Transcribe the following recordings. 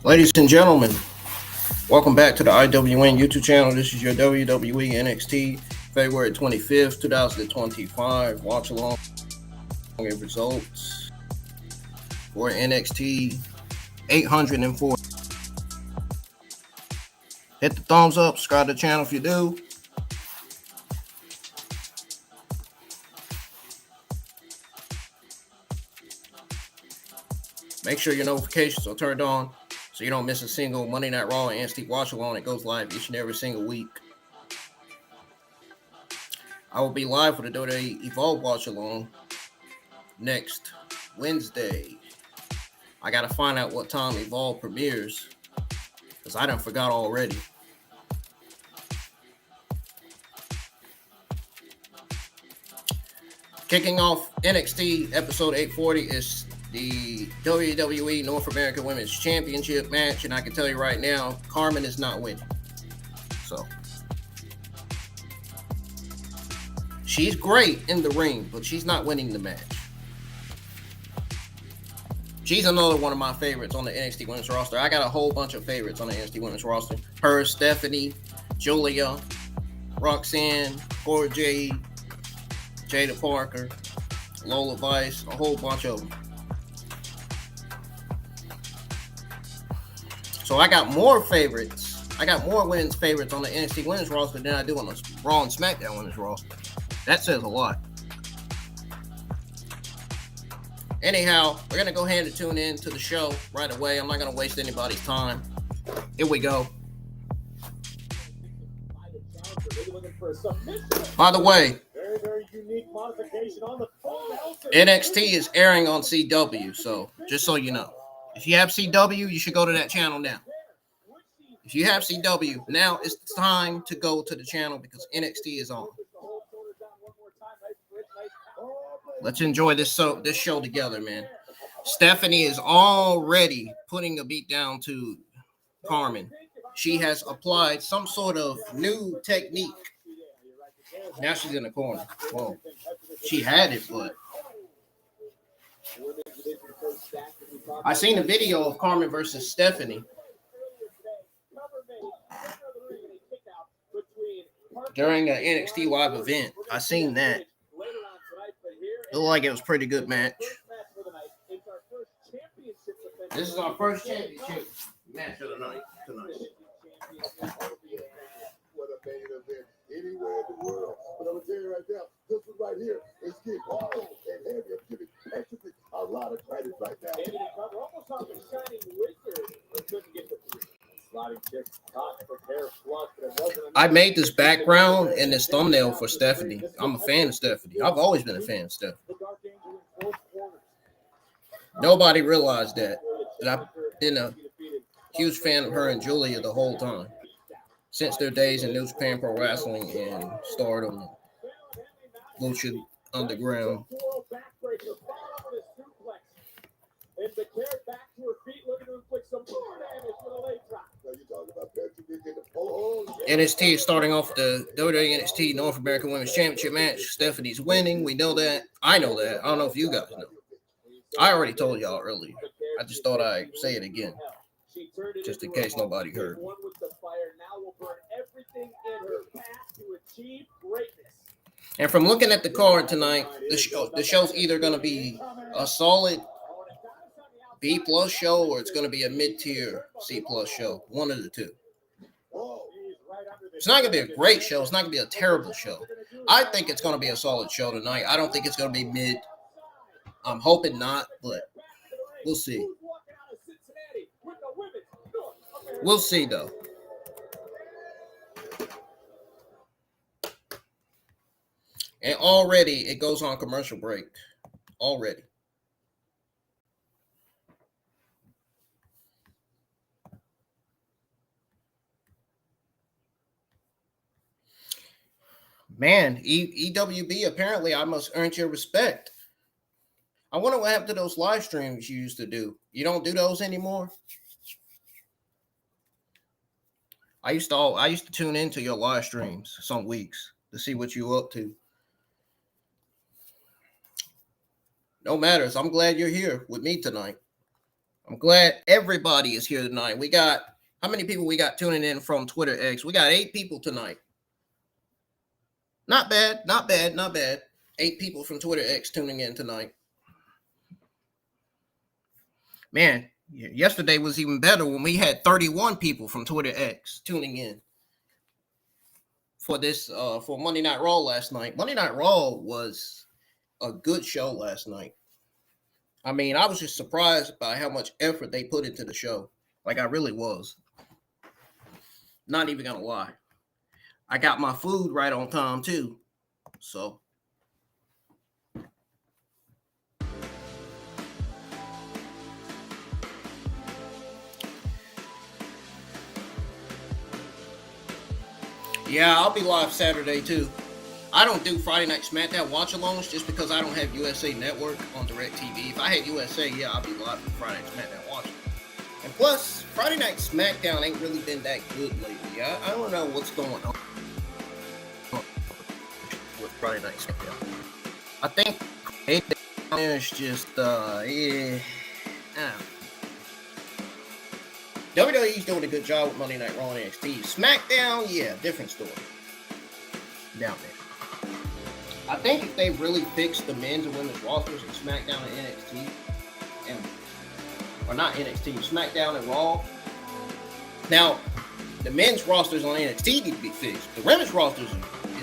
Ladies and gentlemen, welcome back to the IWN YouTube channel. This is your WWE NXT February 25th, 2025 watch along results for NXT 804. Hit the thumbs up, subscribe to the channel if you do. Make sure your notifications are turned on so you don't miss a single Monday Night Raw and NXT watch along that goes live each and every single week. I will be live for the WWE Evolve watch along next Wednesday. I got to find out what time Evolve premieres because I done forgot already. Kicking off NXT episode 840 is the WWE North American Women's Championship match, and I can tell you right now, Karmen is not winning. So, she's great in the ring, but she's not winning the match. She's another one of my favorites on the NXT Women's roster. I got a whole bunch of favorites on the NXT Women's roster. Her, Stephanie, Julia, Roxanne, Cora Jade, Jada Parker, Lola Vice, a whole bunch of them. So I got more favorites. I got more women's favorites on the NXT Women's roster than I do on the Raw and SmackDown Women's roster. That says a lot. Anyhow, we're going to go ahead and tune in to the show right away. I'm not going to waste anybody's time. Here we go. By the way, very unique modification on the NXT is airing on CW, so just so you know. If you have CW, you should go to that channel now. If you have CW, now it's time to go to the channel because NXT is on. Let's enjoy this show together, man. Stephanie is already putting a beat down to Karmen. She has applied some sort of new technique. Now she's in the corner. Well, she had it, but I seen a video of Karmen versus Stephanie during an NXT live event. I seen that. It looked like it was a pretty good match. This is our first championship match of the night tonight. What a main event anywhere in the world. But I'm gonna tell you right now, this one right here is getting old and heavy. I'm giving Petrovic a lot of credit right now. Almost on the shining wizard, but couldn't get the three. I made this background and this thumbnail for Stephanie. I'm a fan of Stephanie. I've always been a fan of Stephanie. Nobody realized that I've been a huge fan of her and Julia the whole time. Since their days in New Japan Pro Wrestling and Stardom, Lucha Underground. NXT is starting off the WWE NXT North American Women's Championship match. Stephanie's winning. We know that. I know that. I don't know if you guys know. I already told y'all earlier. I just thought I'd say it again, just in case nobody heard. And from looking at the card tonight, the show's either going to be a solid B plus show or it's going to be a mid-tier C plus show. One of the two. It's not going to be a great show. It's not going to be a terrible show. I think it's going to be a solid show tonight. I don't think it's going to be mid. I'm hoping not, but we'll see. We'll see, though. And already it goes on commercial break. Already. Man, EWB, apparently I must earn your respect. I wonder what happened to those live streams you used to do. You don't do those anymore? I used to tune into your live streams some weeks to see what you up to. No matters. I'm glad you're here with me tonight. I'm glad everybody is here tonight. We got, how many people we got tuning in from Twitter X? We got 8 people tonight. Not bad, not bad, not bad. 8 people from Twitter X tuning in tonight. Man, yesterday was even better when we had 31 people from Twitter X tuning in for this, for Monday Night Raw last night. Monday Night Raw was a good show last night. I mean, I was just surprised by how much effort they put into the show. Like, I really was. Not even gonna lie. I got my food right on time, too. So. Yeah, I'll be live Saturday, too. I don't do Friday Night SmackDown watch-alongs just because I don't have USA Network on DirecTV. If I had USA, yeah, I'll be live for Friday Night SmackDown watch. And plus, Friday Night SmackDown ain't really been that good lately. I don't know what's going on with Friday Night SmackDown. I think it's just, yeah. WWE's doing a good job with Monday Night Raw and NXT. SmackDown, yeah, different story. Down there. I think if they really fixed the men's and women's rosters in SmackDown and NXT, or not NXT, SmackDown and Raw. Now, the men's rosters on NXT need to be fixed. The women's rosters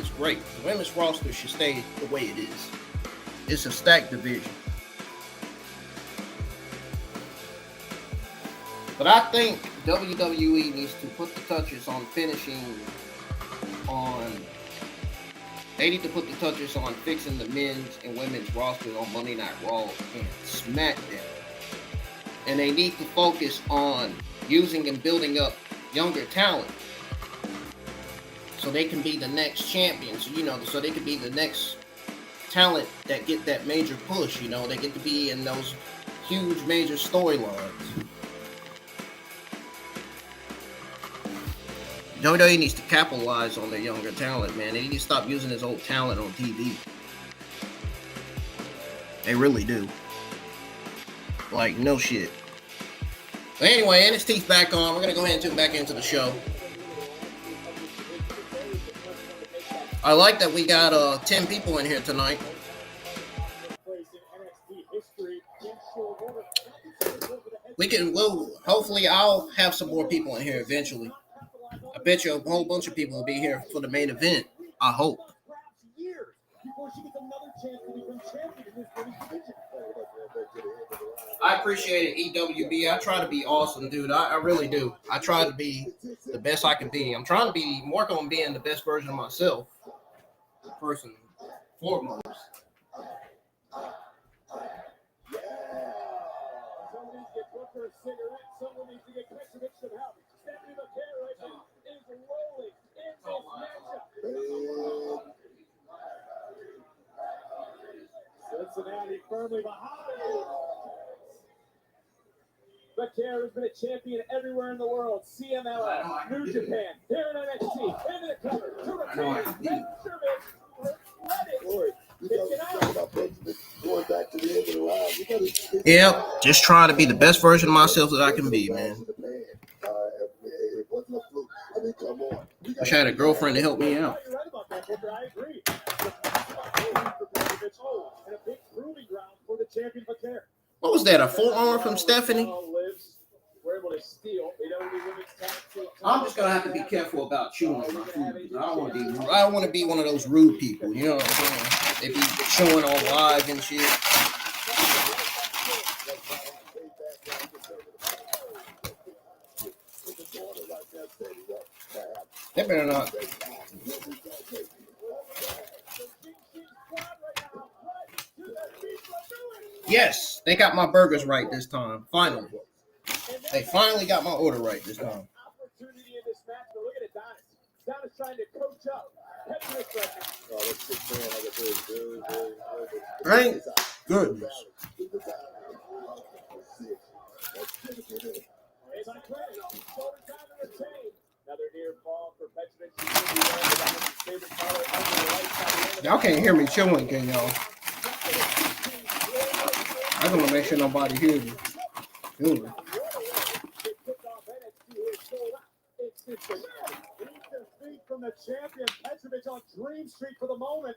is great. The women's roster should stay the way it is. It's a stacked division. But I think WWE needs to put the touches on finishing on. They need to put the touches on fixing the men's and women's rosters on Monday Night Raw and SmackDown. And they need to focus on using and building up younger talent so they can be the next champions, you know, so they can be the next talent that get that major push, you know, they get to be in those huge major storylines. WWE needs to capitalize on their younger talent, man. They need to stop using his old talent on TV. They really do. Like, no shit. But anyway, NXT's back on. We're going to go ahead and tune back into the show. I like that we got 10 people in here tonight. Hopefully I'll have some more people in here eventually. I bet you a whole bunch of people will be here for the main event. I hope. I appreciate it, EWB. I try to be awesome, dude. I really do. I try to be the best I can be. I'm trying to be work on being the best version of myself. First and foremost. Someone needs to get Petrovic some help. Stephanie Vaquer right now is rolling in this matchup. Cincinnati firmly behind. Vaquer has been a champion everywhere in the world. CMLL, New Japan, here in NXT, into the cover, to retain, Petrovic, let it. Yep, just trying to be the best version of myself that I can be, man. Wish I had a girlfriend to help me out. You're right about that, Booker. I agree. And a big proving ground for the champion Vaquer. What was that, a forearm from Stephanie? We're able to steal. I'm just gonna have to be careful about chewing my food. I don't want to be one of those rude people. You know what I'm saying? They be showing on live and shit. They better not. Yes, they got my burgers right this time. Finally. They finally got my order right this time. Opportunity in this match, but look at Adonis. Adonis trying to coach up. Thank goodness. Another near fall for Petrovic. Y'all can't hear me chewing, can y'all? I want to make sure nobody hears me. Good. From the champion Petrovic on Dream Street for the moment.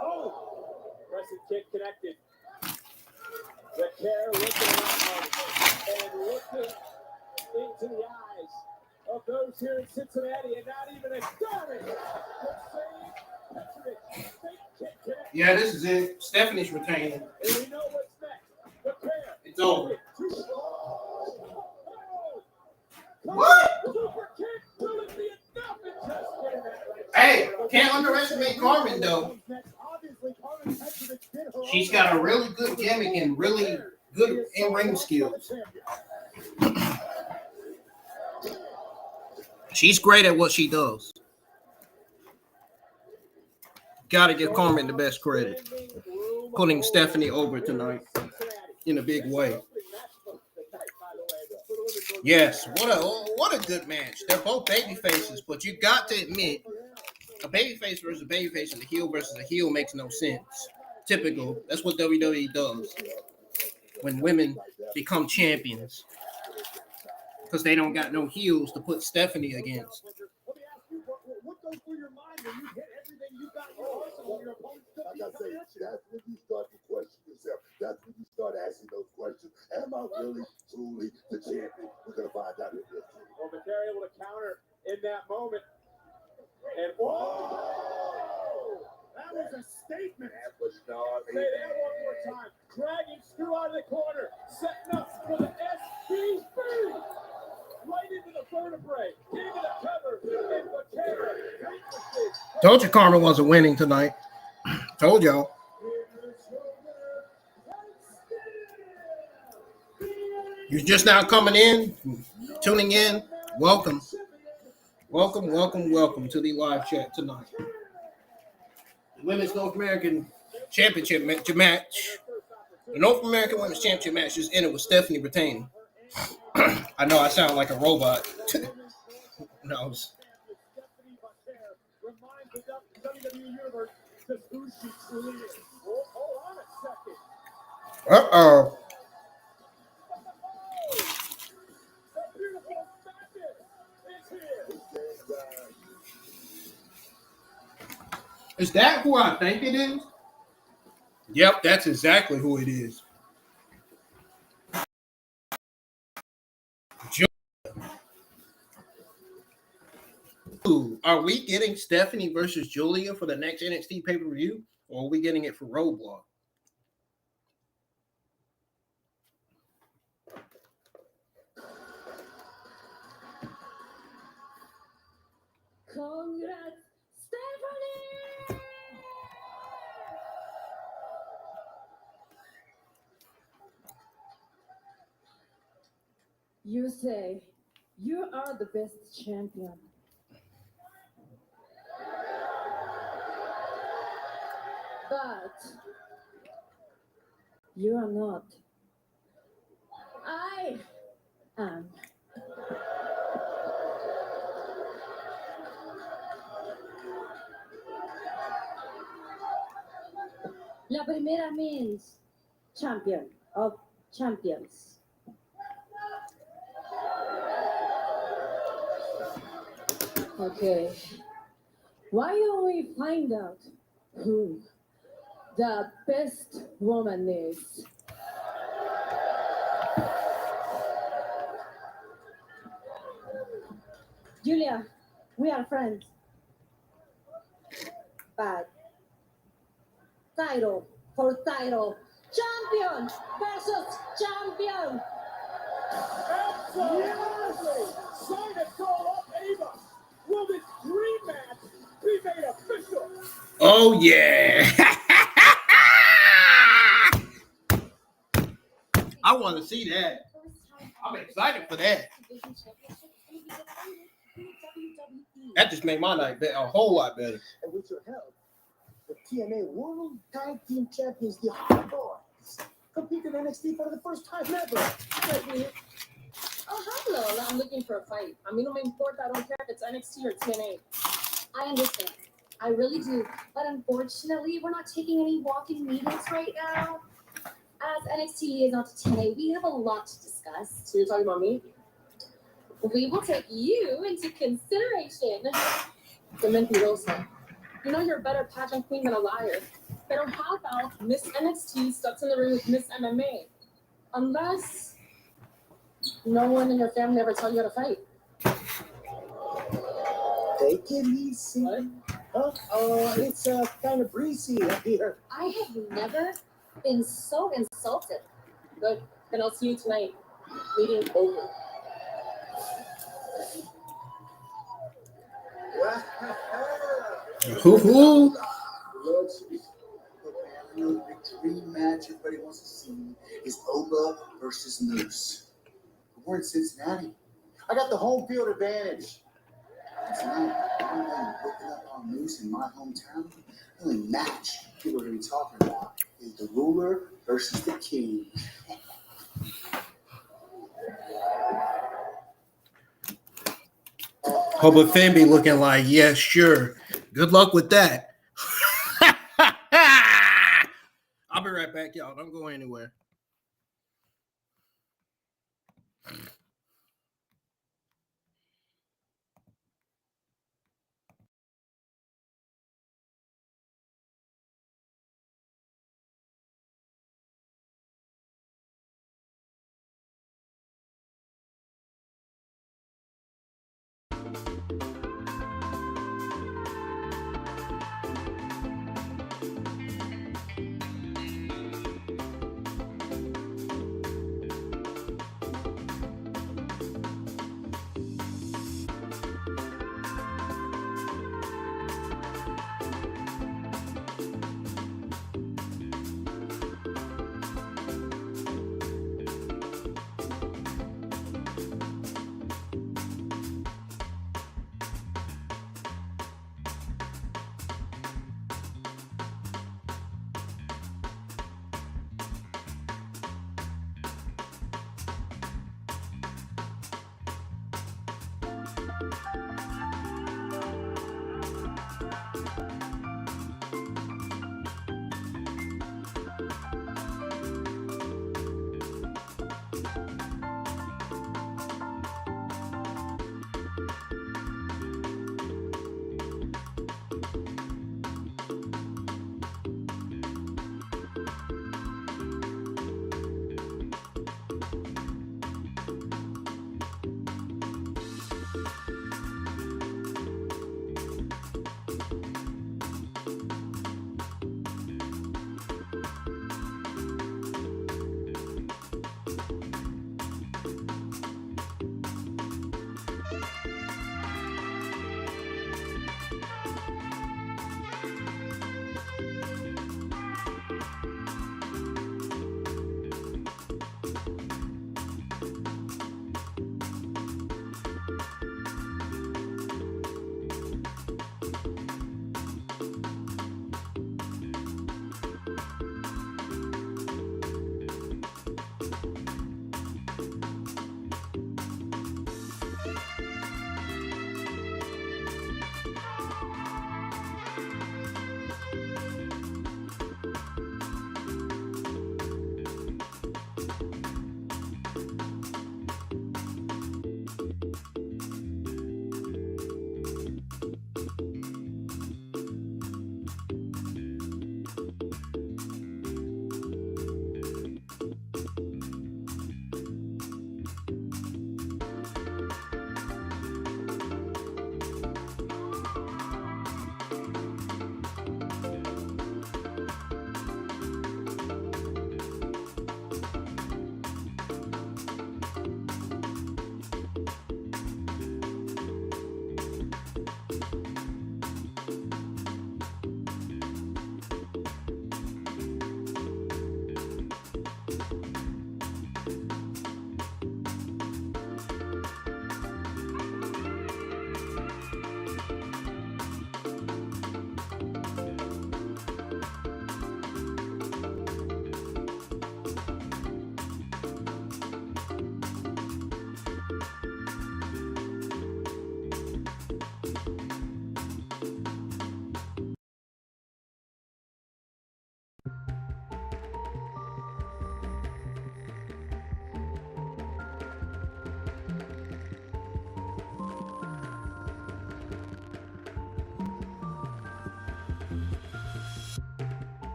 Oh, aggressive kick connected. Vaquer looking around and looking into the eyes of those here in Cincinnati, and not even a Adonis. Yeah, this is it. Stephanie's retaining. And we know what's next. Vaquer. It's over. What? Hey, can't underestimate Karmen though. She's got a really good gimmick and really good in-ring skills. She's great at what she does. Gotta give Karmen the best credit. Putting Stephanie over tonight in a big way. Yes, what a good match. They're both baby faces, but you got to admit, a babyface versus a babyface and a heel versus a heel makes no sense. Typical. That's what WWE does when women become champions, because they don't got no heels to put Stephanie against. What goes through your mind when you hit everything you got in your arsenal when your opponent like I say, that's when you start to question yourself. That's when you start asking those questions. Am I really, truly the champion? We're going to find out in this. Well, Vaquer able to counter in that moment. And whoa! That was a statement. Say that one more time. Dragging Stu out of the corner. Setting up for the SBB. Right into the vertebrae. Into the cover. And Vaquer. Told you Karmen wasn't winning tonight. Told y'all. You're just now coming in, tuning in. Welcome. Welcome to the live chat tonight. The Women's North American Championship match. The North American Women's Championship match just ended with Stephanie retaining. I know I sound like a robot. No. Uh-oh. Is that who I think it is? Yep, that's exactly who it is. Are we getting Stephanie versus Julia for the next NXT pay-per-view, or are we getting it for Roadblock? Congrats, Stephanie! You say you are the best champion. But you are not. I Anne. La primera means champion of champions. Okay. Why don't we find out who the best woman is? Julia, we are friends. But title for title. Champion versus champion. Absolutely! Sign it all up, Ava! Will this dream match be made official? Oh yeah. I want to see that. I'm excited for that. That just made my night a whole lot better. And with your help, the TNA World Tag Team Champions, the Hardy Boyz, compete in NXT for the first time ever. Oh, hi, Lola. I'm looking for a fight. A mí no me importa. I don't care if it's NXT or TNA. I understand. I really do. But unfortunately, we're not taking any walk-in meetings right now. As NXT liaison to TNA, we have a lot to discuss. So you're talking about me? We will take you into consideration. The mentirosa. You know you're a better pageant queen than a liar. Pero how about Miss NXT steps in the ring with Miss MMA? Unless no one in your family ever taught you how to fight. Take it easy. What? It's kind of breezy up here. I have never been so insulted. Good. Then I'll see you tonight. Meeting over. Hoo-hoo. Lexis, the big dream match everybody wants to see is Oba versus Moose. But we're in Cincinnati. I got the home field advantage. And tonight, I'm going to put up on Moose in my hometown. The only match people are going to be talking about is the ruler versus the king. Hoba Finn be looking like, yeah, sure. Good luck with that. I'll be right back, y'all. Don't go anywhere.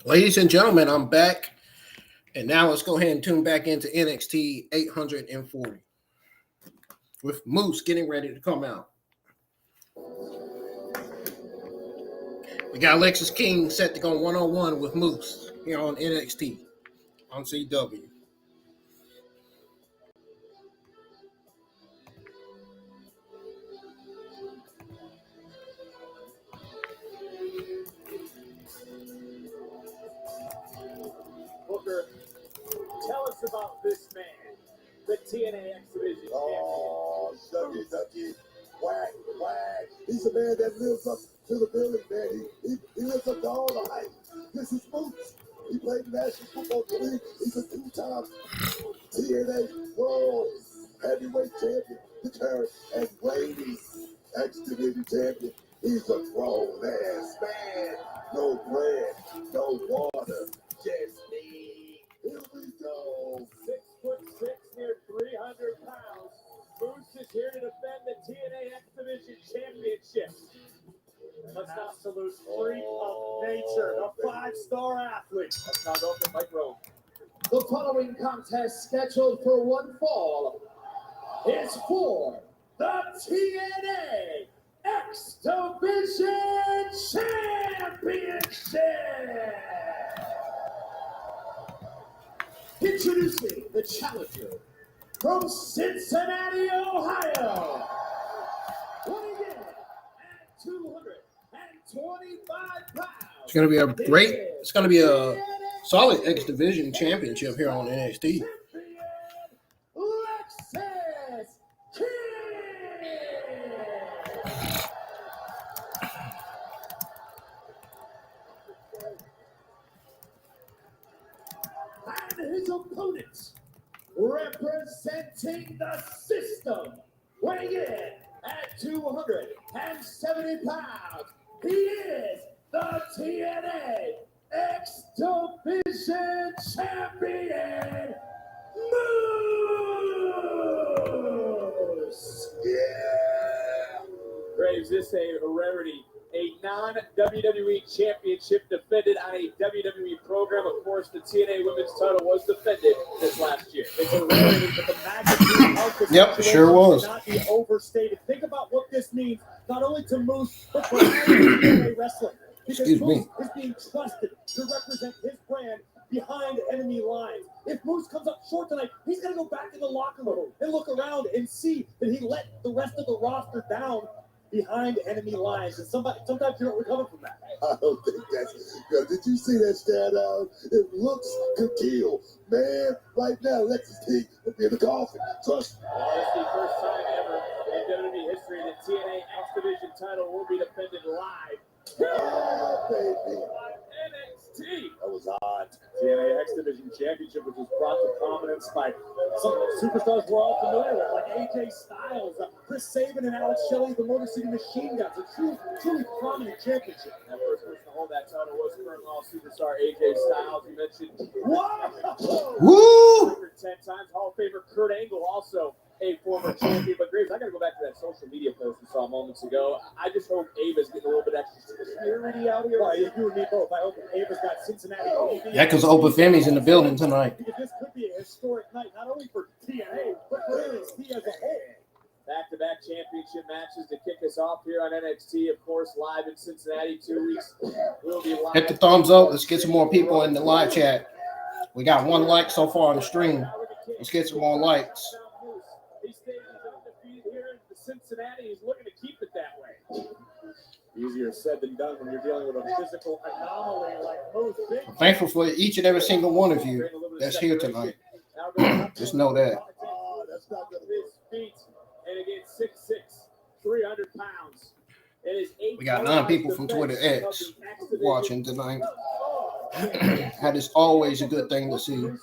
Ladies and gentlemen, I'm back. And now let's go ahead and tune back into NXT 840 with Moose getting ready to come out. We got Lexis King set to go one-on-one with Moose here on NXT on CW. Booker, tell us about this man, the TNA X-Division Oh, Shucky Ducky. Whack, whack. He's a man that lives up to the billing, man. He lives up to all the hype. This is Moose. He played National Football League. He's a two-time TNA World Heavyweight Champion, the current and reigning X-Division Champion. He's a grown-ass man. No bread, no water, just me. Here we go. 6'6", near 300 pounds. Moose is here to defend the TNA X-Division Championship. Let's not salute Freak of Nature, the 5-star athlete. Let's not go for Mike Rowe. The following contest scheduled for one fall is for the TNA X-Division Championship. Introducing the challenger from Cincinnati, Ohio. Weighing in at 225 pounds. It's going to be a solid X Division championship here on NXT. Lexis King. And his opponents, representing the system, weighing in at 270 pounds, he is the TNA X-Division Champion, Moose! Yeah! Graves, this is a rarity. A non-WWE championship defended on a WWE program. Of course, the TNA Women's title was defended this last year. It's a rarity, but the magnitude of the situation sure was. cannot be overstated. Think about what this means, not only to Moose, but for all of TNA wrestling. Because Moose is being trusted to represent his brand behind enemy lines. If Moose comes up short tonight, he's going to go back in the locker room and look around and see that he let the rest of the roster down behind enemy lines, and sometimes you don't recover from that. I don't think that's good. Did you see that stand out? It looks could kill. Man, right now, Lexis King will be in the coffin. Trust me. It's the first time ever in WWE history that TNA X-Division title will be defended live. Oh, baby. NXT. That was hot. TNA X-Division Championship, which was brought to prominence by some superstars we're all familiar with, like AJ Styles, Chris Sabin, and Alex Shelley, the Motor City Machine Guns. A truly prominent championship. That first person to hold that title was current Raw superstar AJ Styles. You mentioned, whoa! Woo! 10 times Hall of Famer Kurt Angle, also a former champion. But Graves, I got to go back to that social media post we saw moments ago. I just hope Ava's getting a little bit extra security out here. Well, you and me both. I hope Ava's got Cincinnati. Yeah, because Opa Femi's in the building tonight. Because this could be a historic night, not only for TNA, but for NXT as a whole. Back-to-back championship matches to kick us off here on NXT, of course, live in Cincinnati. 2 weeks. We'll be live. Hit the thumbs up. Let's get some more people in the live chat. We got 1 like so far on the stream. Let's get some more likes. He stays undefeated here in Cincinnati. He's looking to keep it that way. Easier said than done when you're dealing with a physical anomaly like Moose. I'm thankful for each and every single one of you that's here tonight. Just know that. Oh, that's not good. His feet, and again, 6'6", 300 pounds. It is 8. We got 9 people from Twitter X watching tonight. That is always a good thing to see. You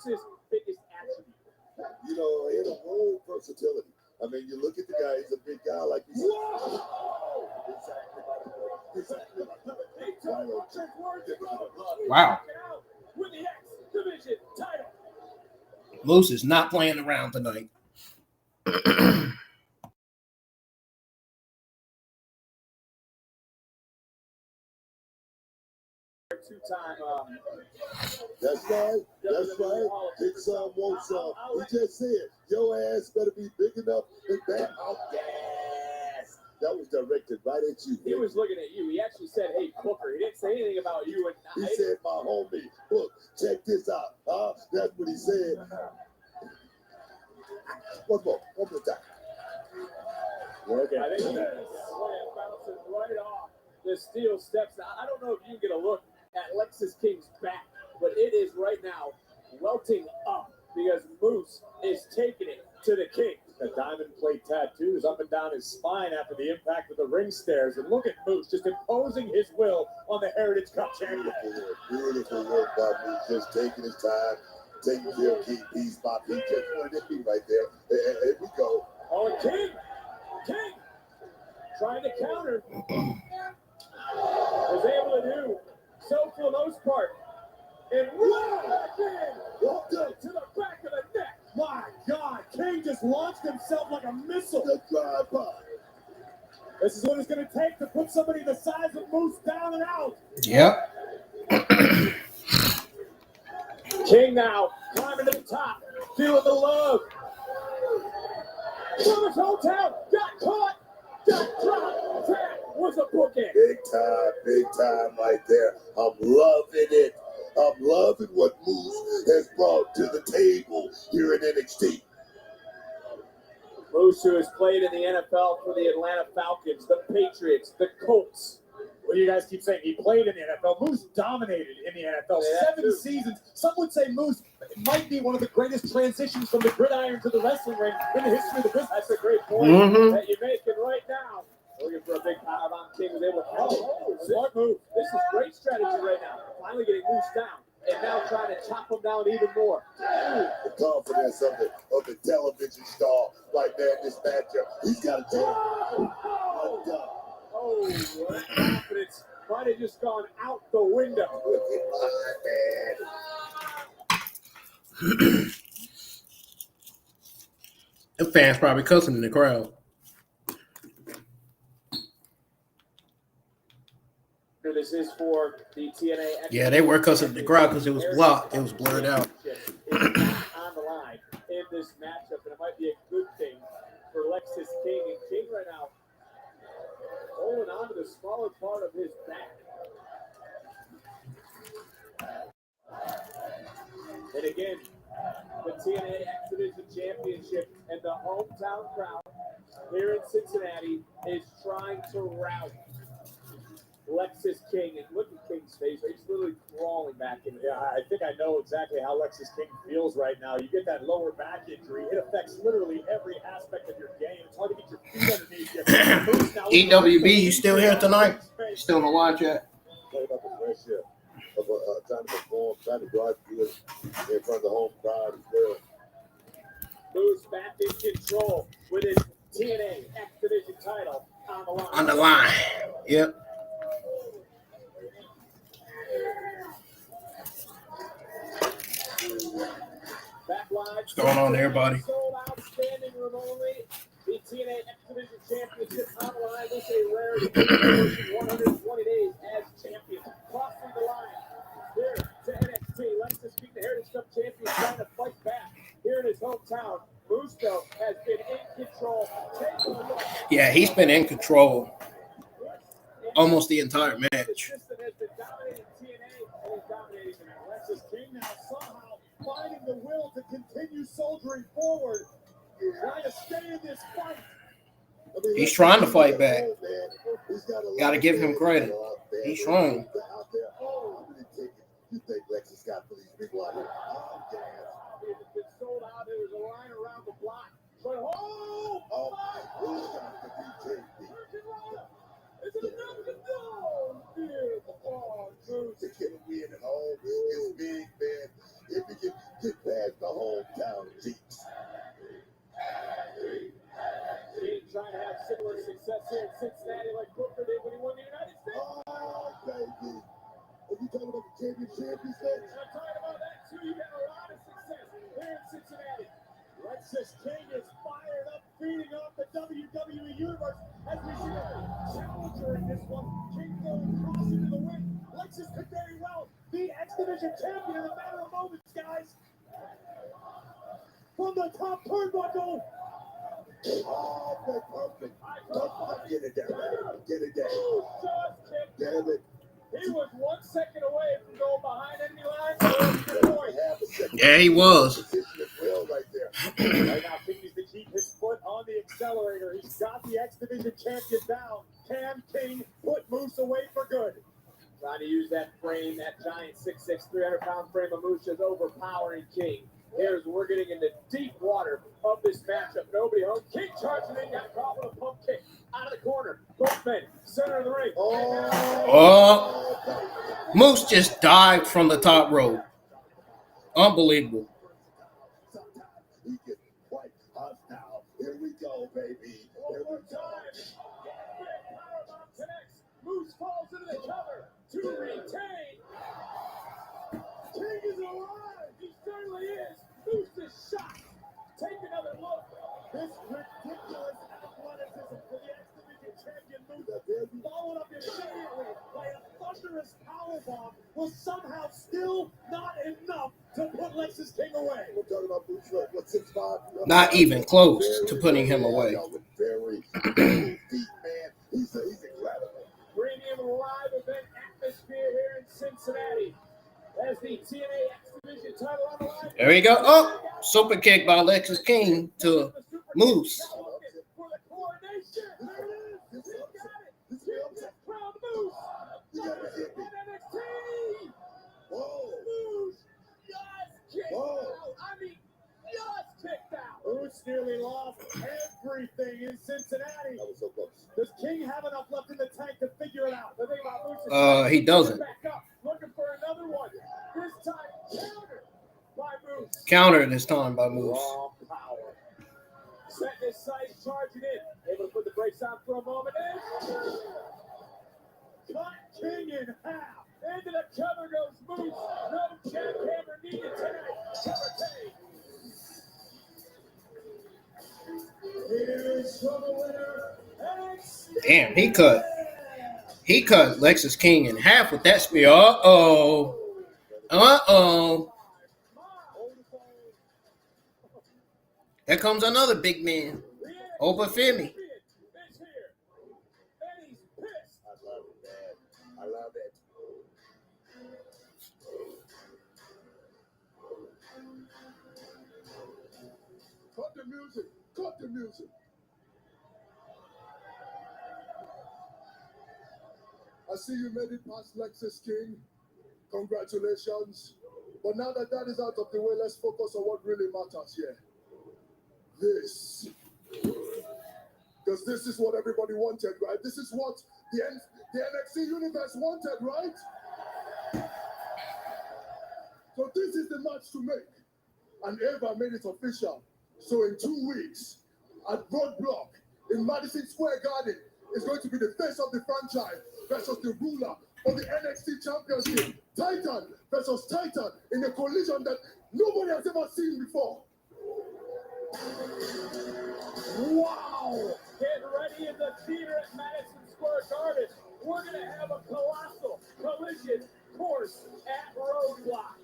know, in a role versatility. I mean, you look at the guy, he's a big guy like you said. Exactly. Wow. Moose is not playing around tonight. two-time. That's right. That's right. Get some, want some. He just said, your ass better be big enough and back out gas. That was directed right at you. He was looking at you. He actually said, "Hey, Booker." He didn't say anything about you. And He said, my homie, look, check this out. That's what he said. One more time. Okay. I think he's bouncing right off the steel steps. Now, I don't know if you can get a look at Lexis King's back, but it is right now welting up because Moose is taking it to the King. The diamond plate tattoos up and down his spine after the impact of the ring stairs. And look at Moose just imposing his will on the Heritage Cup champion. Beautiful work by Moose, just taking his time, taking care of King piece by piece. Just pointed at me right there. Here we go. Oh, King trying to counter. Was able to do so for the most part. And right back in. Walked up to the back of the neck. My God, King just launched himself like a missile. The drive-by. This is what it's going to take to put somebody the size of Moose down and out. Yep. King now climbing to the top, feeling the love. From his hometown, got caught, got dropped. That was a bookend. Big time right there. I'm loving it. I'm loving what Moose has brought to the table here in NXT. Moose, who has played in the NFL for the Atlanta Falcons, the Patriots, the Colts. What do you guys keep saying? He played in the NFL. Moose dominated in the NFL. Yeah, 7 seasons. Some would say Moose might be one of the greatest transitions from the gridiron to the wrestling ring in the history of the business. That's a great point that you're making right now. Looking for a big powerbomb. King was able to Smart move. This is great strategy right now. Finally getting Moose down. And now trying to chop him down even more. The confidence of the television star right there in this matchup. He's got to take it. Oh, that confidence might have just gone out the window. The fans probably cussing in the crowd. This is for the TNA. Yeah, they were cussing in the crowd because it was blocked. It was blurred out. It's on the line in this matchup, and it might be a good thing for Lexis King. And King right now holding on to the smaller part of his back. And again, the TNA X-Division Championship and the hometown crowd here in Cincinnati is trying to rally Lexis King. And look at King's face. He's literally crawling back in. Yeah, I think I know exactly how Lexis King feels right now. You get that lower back injury. It affects literally every aspect of your game. It's hard to get your feet underneath you. EWB, you still here tonight? Still in the watch yet? Talk about the pressure of trying to perform, trying to go out good in front of the home crowd as well. Moose back in control with his TNA X-Division title on the line. On the line. Yep. What's going on, everybody? Sold out standing room only. The TNA X-Division Championship on the line. This is a rarity. 120 days as champion. Crossing the line here to NXT. Lexis beat the Heritage Cup champion, trying to fight back here in his hometown. Moose, though, has been in control. Yeah, he's been in control almost the entire match. The system has been dominating TNA and is dominating the match. Lexis King now somehow finding the will to continue soldiering forward, trying to stay in this fight. He's trying to fight back. Got to give him credit. He's trying. You think Lexis got for these people out here? It's been sold out. There was a line around the block. But my is it enough to go? Beautiful. Moose. To get a win at home is big, man. If you can get past the hometown Jeeps. King trying to have similar success here in Cincinnati like Brooker did when he won the United States. Oh, baby. Are you talking about the championship? I'm talking about that too. You got a lot of success here in Cincinnati. Lexis King is fired up, feeding off the WWE Universe as we see a challenger in this one. King going cross into the win. Lexis could very well X-Division Champion in a matter of moments, guys. From the top turnbuckle. Oh, that's perfect. Get it down. Get it down. Moose just kicked. Damn it. He was 1 second away from going behind enemy lines. Good point. Half a second. Yeah, he was. Position as well right there. Right now, King needs to keep his foot on the accelerator. He's got the X-Division Champion down. Can King put Moose away for good? Trying to use that frame, that giant 6'6", 300-pound frame of Moose is overpowering King. Here's we're getting into deep water of this matchup. Nobody home. King charging in, got caught with a pump kick out of the corner. Both men, center of the ring. Moose just dived from the top rope. Unbelievable. Sometimes he gets quite hostile. Here we go, baby. Here we go. Powerbomb connects. Moose falls into the cover to retain. King is alive. He certainly is. Moose is shot. Take another look. This ridiculous athleticism for the X-Division Champion Moose, followed up immediately by a thunderous powerbomb, was somehow still not enough to put Lexis King away. We're talking about Bruce Lee. What, 6'5"? Not even close to putting him away. Very deep, man. He's incredible. Premium live event atmosphere here in Cincinnati. As the TNA X-Division title on the line. There we go. Oh, super kick by Lexis King to Moose. For the coronation. There it is. He got it. He just crowned Moose. NXT. Whoa. Moose just kicked Whoa. out. I mean, just kicked out. Moose nearly lost everything in Cincinnati. That was so close. Does King have enough left in the tank to figure it out? The thing about Moose is He doesn't. back up, looking for another one. This time countered by Moose. Counter this time by Moose. Raw power. Setting his sights, charging in. Able to put the brakes on for a moment. And cut King in half. Into the cover goes Moose. No jackhammer needed tonight. Cover King. Here's for the winner. Damn, he cut Lexis King in half with that spear. Uh-oh. There comes another big man. Opa Femi. I love it, man. I love it. Cut the music. Cut the music. I see you made it past Lexis King. Congratulations. But now that that is out of the way, let's focus on what really matters here. This. Because this is what everybody wanted, right? This is what the NXT universe wanted, right? So this is the match to make. And Eva made it official. So in 2 weeks, at Roadblock, in Madison Square Garden, is going to be the face of the franchise versus the ruler of the NXT Championship. Titan versus Titan in a collision that nobody has ever seen before. Wow! Get ready in the theater at Madison Square Garden. We're going to have a colossal collision course at Roadblock.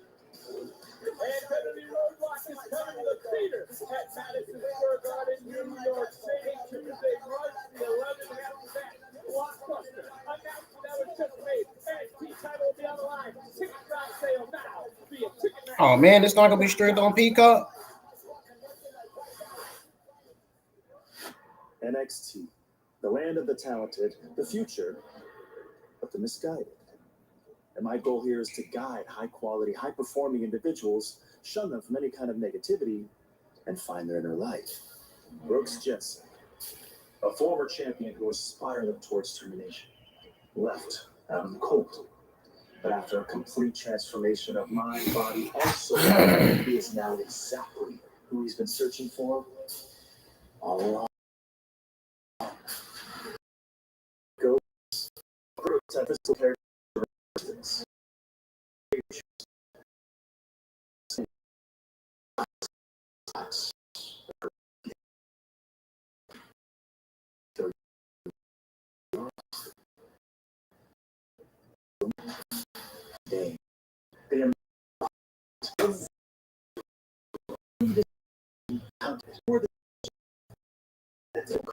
And WWE Roadblock is coming to the theater at Madison Square Garden, New York City, Tuesday, March the 11th. After that, Blockbuster announcement that was just made. NXT title will be on the line. Ticket drop sale now via Ticketmaster. Oh, man, it's not going to be straight on Peacock. NXT, the land of the talented, the future of the misguided. And my goal here is to guide high-quality, high-performing individuals, shun them from any kind of negativity, and find their inner light. Brooks Jensen, a former champion who was spiraling towards termination, left out in the cold. But after a complete transformation of mind, body, and soul, he is now exactly who he's been searching for all along. Physical characteristics. They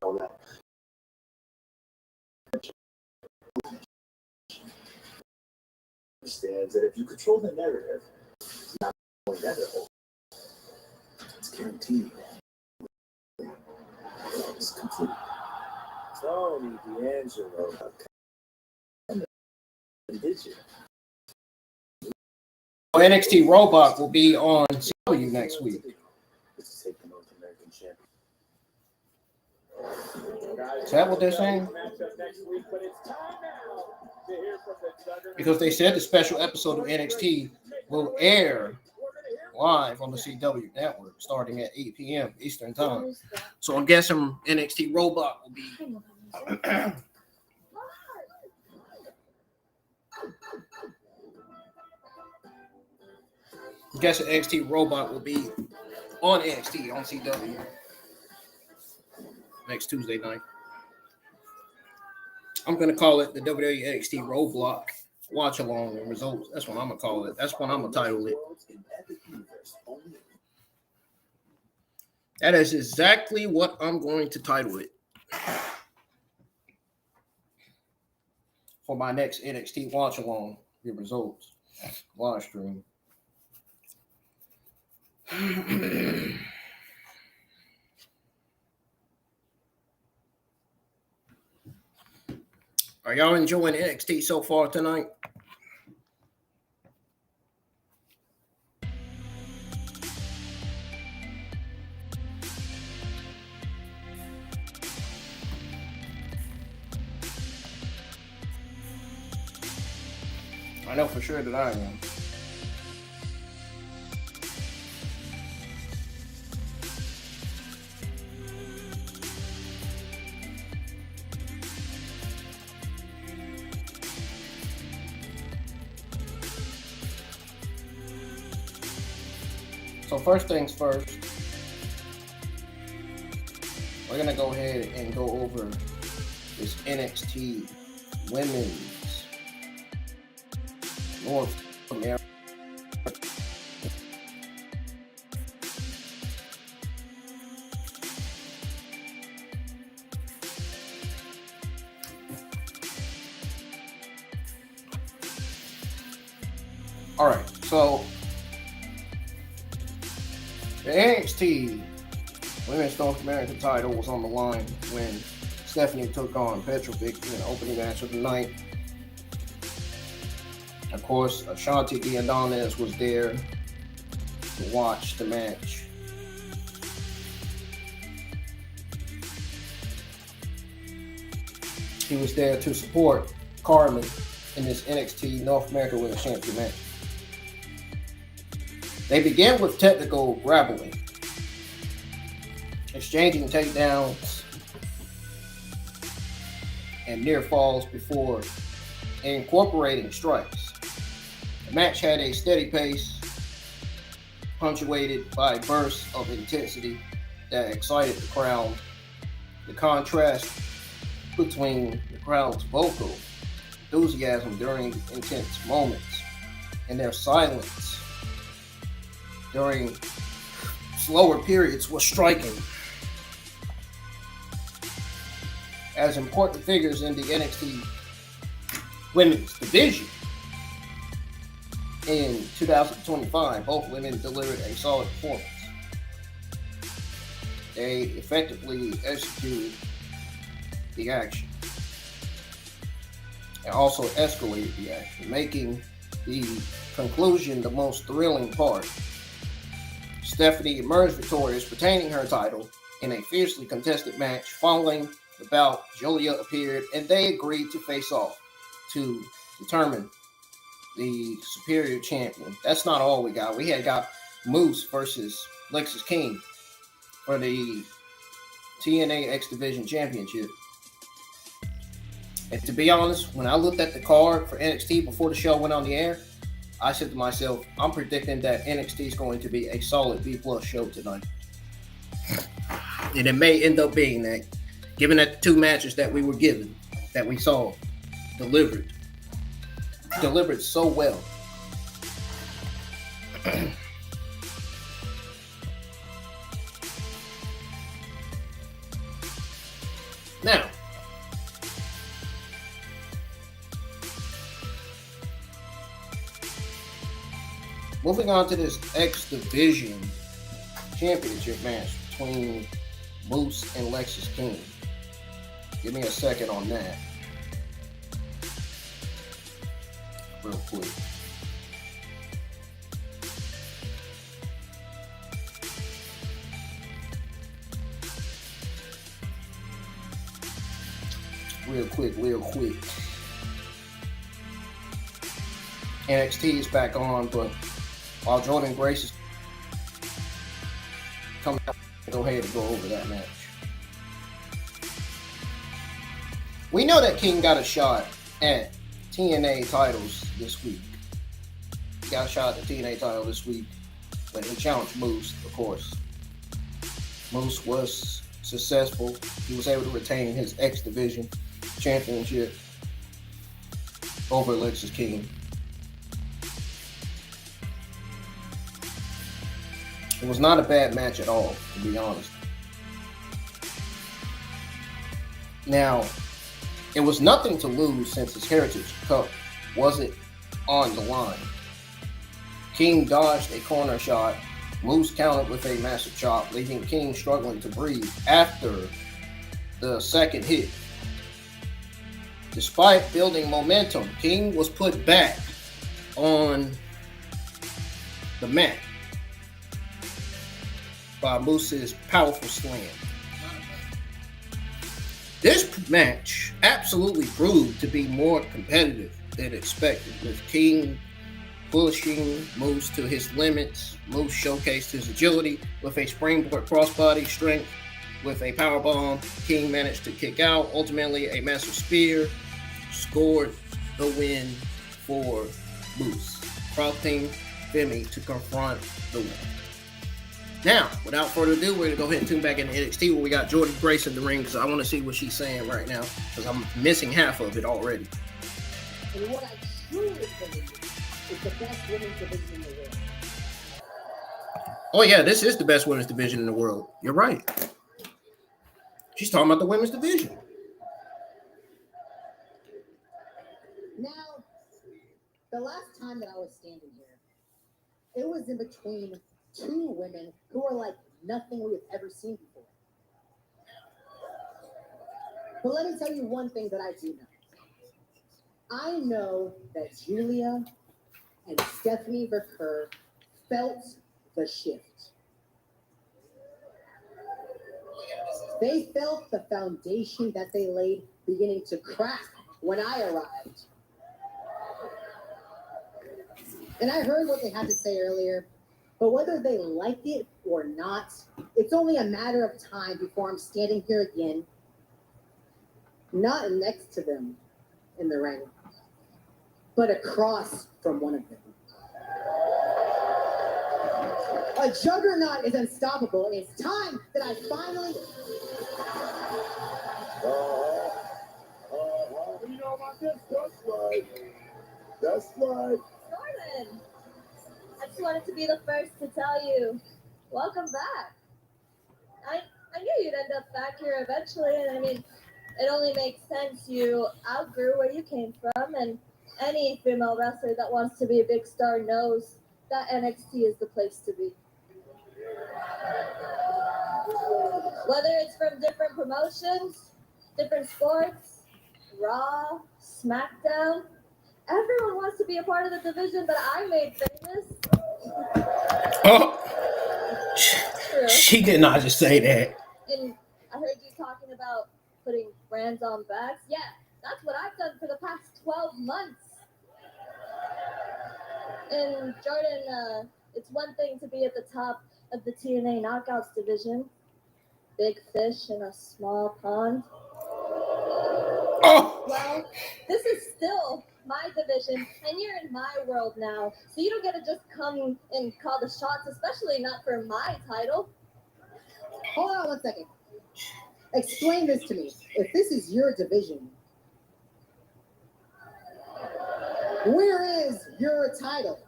call that. Understands that if you control the narrative, it's not only that it's guaranteed. It's complete. Tony D'Angelo. Did you? NXT Robot will be on CW next week. Let's take the North American champion. Is that what they're saying? Because they said the special episode of NXT will air live on the CW network starting at 8 p.m. Eastern Time. So I'm guessing NXT Robot will be. I'm guessing NXT Robot will be on NXT on CW next Tuesday night. I'm going to call it the WWE NXT Roadblock Watch Along and Results. That's what I'm going to call it. That's what I'm going to title it. That is exactly what I'm going to title it for my next NXT Watch Along and Results live stream. Are y'all enjoying NXT so far tonight? I know for sure that I am. So first things first, we're going to go ahead and go over this NXT Women's North America. All right, so the NXT Women's North American title was on the line when Stephanie took on Petrovic in the opening match of the night. Of course, Ashanti Diadonis was there to watch the match. He was there to support Karmen in this NXT North American Women's Champion match. They began with technical grappling, exchanging takedowns and near falls before incorporating strikes. The match had a steady pace, punctuated by bursts of intensity that excited the crowd. The contrast between the crowd's vocal enthusiasm during intense moments and their silence during slower periods was striking. As important figures in the NXT Women's Division in 2025, both women delivered a solid performance. They effectively executed the action and also escalated the action, making the conclusion the most thrilling part. Stephanie emerged victorious, retaining her title in a fiercely contested match. Following the bout, Julia appeared, and they agreed to face off to determine the superior champion. That's not all we got. We had got Moose versus Lexis King for the TNA X-Division Championship. And to be honest, when I looked at the card for NXT before the show went on the air, I said to myself, I'm predicting that NXT is going to be a solid B+ show tonight. And it may end up being that, given that the two matches that we were given, that we saw, delivered so well. Now, moving on to this X-Division Championship match between Moose and Lexis King. Give me a second on that. Real quick. Real quick. NXT is back on, but while Jordynne Grace is coming out, go ahead and go over that match. We know that King got a shot at TNA titles this week. He got a shot at the TNA title this week, but he challenged Moose, of course. Moose was successful. He was able to retain his X-Division Championship over Lexis King. It was not a bad match at all, to be honest. Now, it was nothing to lose since his Heritage Cup wasn't on the line. King dodged a corner shot. Moose countered with a massive chop, leaving King struggling to breathe after the second hit. Despite building momentum, King was put back on the mat by Moose's powerful slam. This match absolutely proved to be more competitive than expected, with King pushing Moose to his limits. Moose showcased his agility with a springboard crossbody strength. With a powerbomb, King managed to kick out. Ultimately, a massive spear scored the win for Moose, prompting Femi to confront the winner. Now, without further ado, we're going to go ahead and tune back into NXT where we got Jordynne Grace in the ring, because I want to see what she's saying right now, because I'm missing half of it already. And what I truly believe is the best women's division in the world. Oh, yeah, this is the best women's division in the world. You're right. She's talking about the women's division. Now, the last time that I was standing here, it was in between two women who are like nothing we have ever seen before. But let me tell you one thing that I do know. I know that Julia and Stephanie Vaquer felt the shift. They felt the foundation that they laid beginning to crack when I arrived. And I heard what they had to say earlier, but whether they like it or not, it's only a matter of time before I'm standing here again, not next to them in the ring, but across from one of them. A juggernaut is unstoppable, and it's time that I finally... What do you know about this? That's right. Jordynne, I just wanted to be the first to tell you, welcome back. I knew you'd end up back here eventually, and I mean, it only makes sense you outgrew where you came from, and any female wrestler that wants to be a big star knows that NXT is the place to be. Whether it's from different promotions, different sports, Raw, SmackDown, everyone wants to be a part of the division that I made famous. Oh, she did not just say that. And I heard you talking about putting brands on backs. Yeah, that's what I've done for the past 12 months. And Jordynne, it's one thing to be at the top of the TNA Knockouts division. Big fish in a small pond. Oh. Well, this is still my division, and you're in my world now. So you don't get to just come and call the shots, especially not for my title. Hold on 1 second. Explain this to me. If this is your division, where is your title?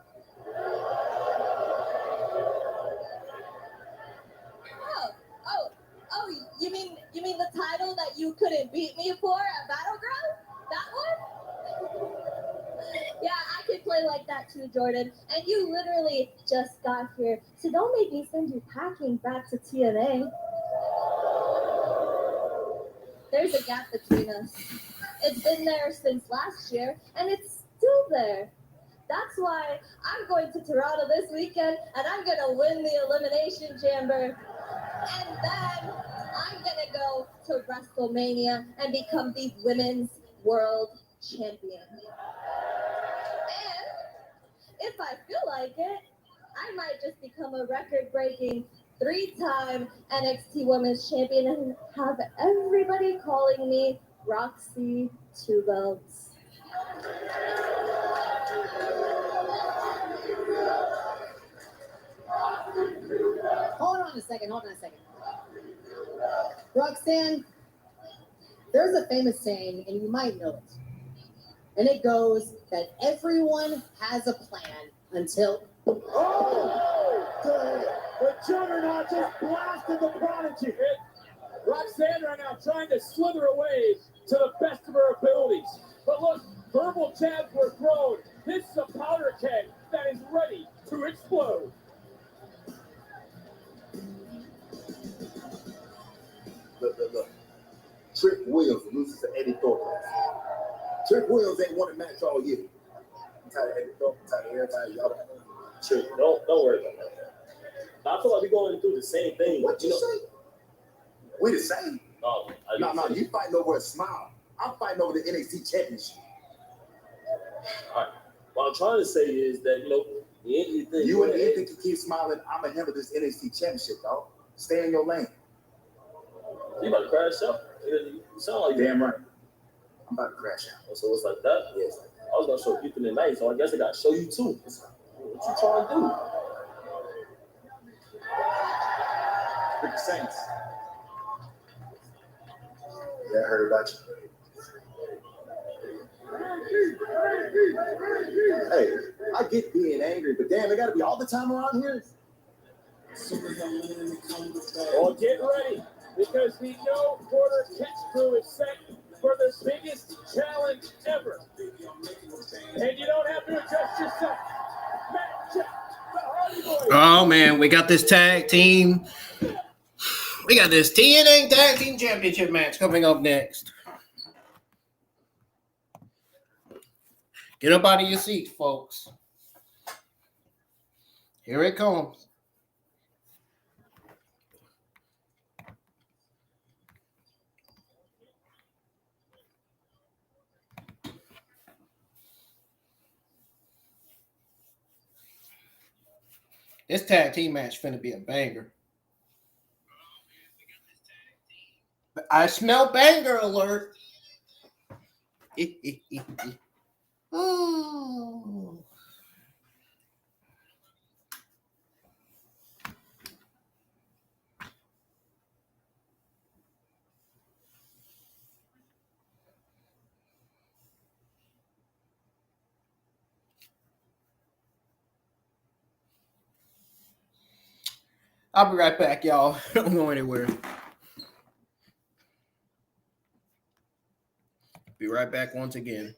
Oh, you mean mean the title that you couldn't beat me for at Battleground? That one? Yeah, I could play like that too, Jordynne. And you literally just got here, so don't make me send you packing back to TNA. There's a gap between us. It's been there since last year, and it's still there. That's why I'm going to Toronto this weekend, and I'm going to win the Elimination Chamber. And then I'm going to go to WrestleMania and become the Women's World Champion. And if I feel like it, I might just become a record-breaking 3-time NXT Women's Champion and have everybody calling me Roxy Two Belts. Hold on a second. Roxanne, there's a famous saying, and you might know it. And it goes that everyone has a plan until... The Juggernaut just blasted the Prodigy. Roxanne right now trying to slither away to the best of her abilities. But look, verbal jabs were thrown. This is a powder keg that is ready to explode. Look. Trick Williams loses to Eddie Thorpe. Trick Williams ain't won a match all year. I'm tired of Eddie Thorpe. I'm tired of everybody. Y'all Trick, don't worry about that. I feel like we're going through the same thing. What you say? We the same. No, you fighting over a smile. I'm fighting over the NXT championship. All right. What I'm trying to say is that, you and anything can keep smiling. I'm going to handle this NXT championship, dog. Stay in your lane. You about to crash out? You sound like damn right. I'm about to crash out. So it's like that? Yes. I was going to show you tonight, so I guess I got to show you too. What you trying to do? With the Saints. Yeah, I heard about you. Hey, I get being angry, but damn, it got to be all the time around here. Well, get ready, because the No Quarter Catch Crew is set for the biggest challenge ever. And you don't have to adjust yourself. Match up, the Hardy Boyz. Oh man, we got this tag team. We got this TNA Tag Team Championship match coming up next. Get up out of your seats, folks. Here it comes. This tag team match finna be a banger. I smell banger alert. Oh. I'll be right back, y'all. Don't go anywhere. Be right back once again.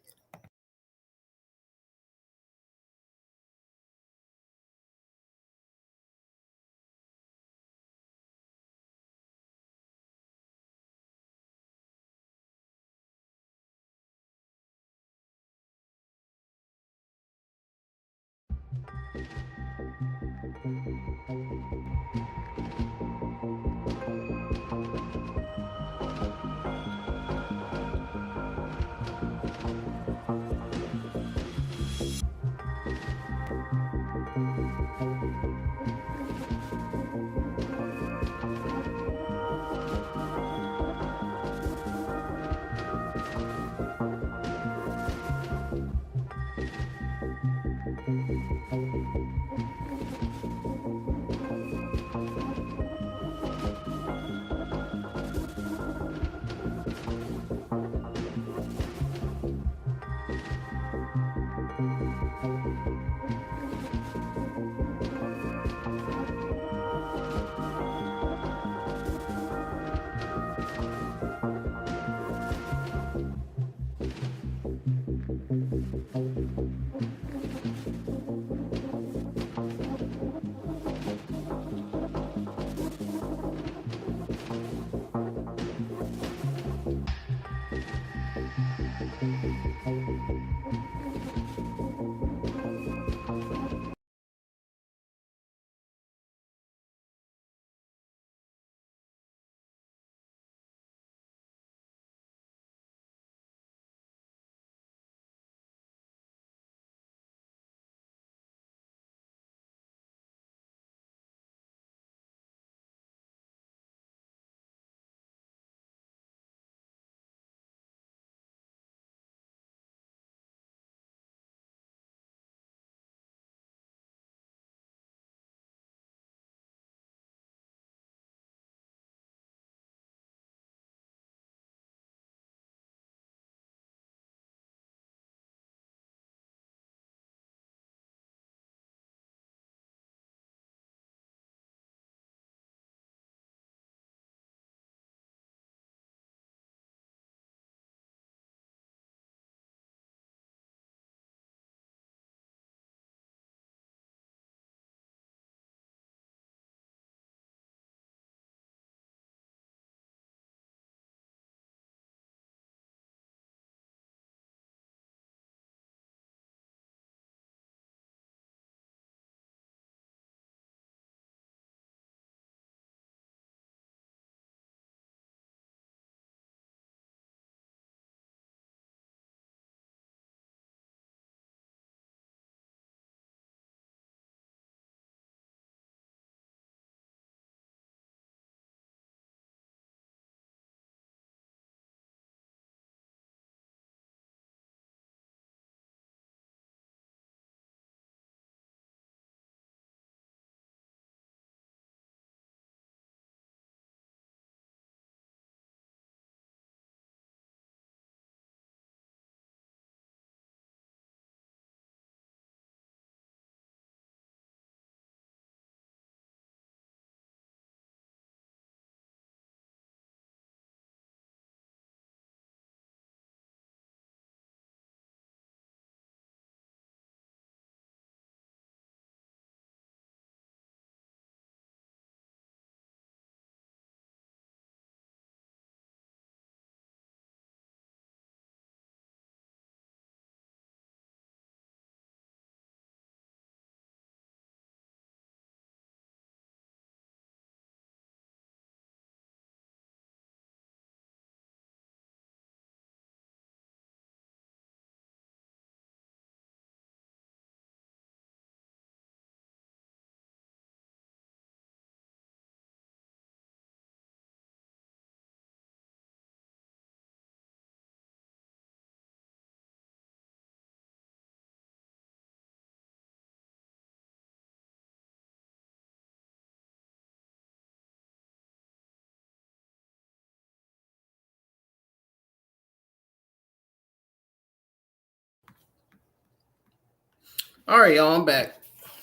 All right, y'all, I'm back.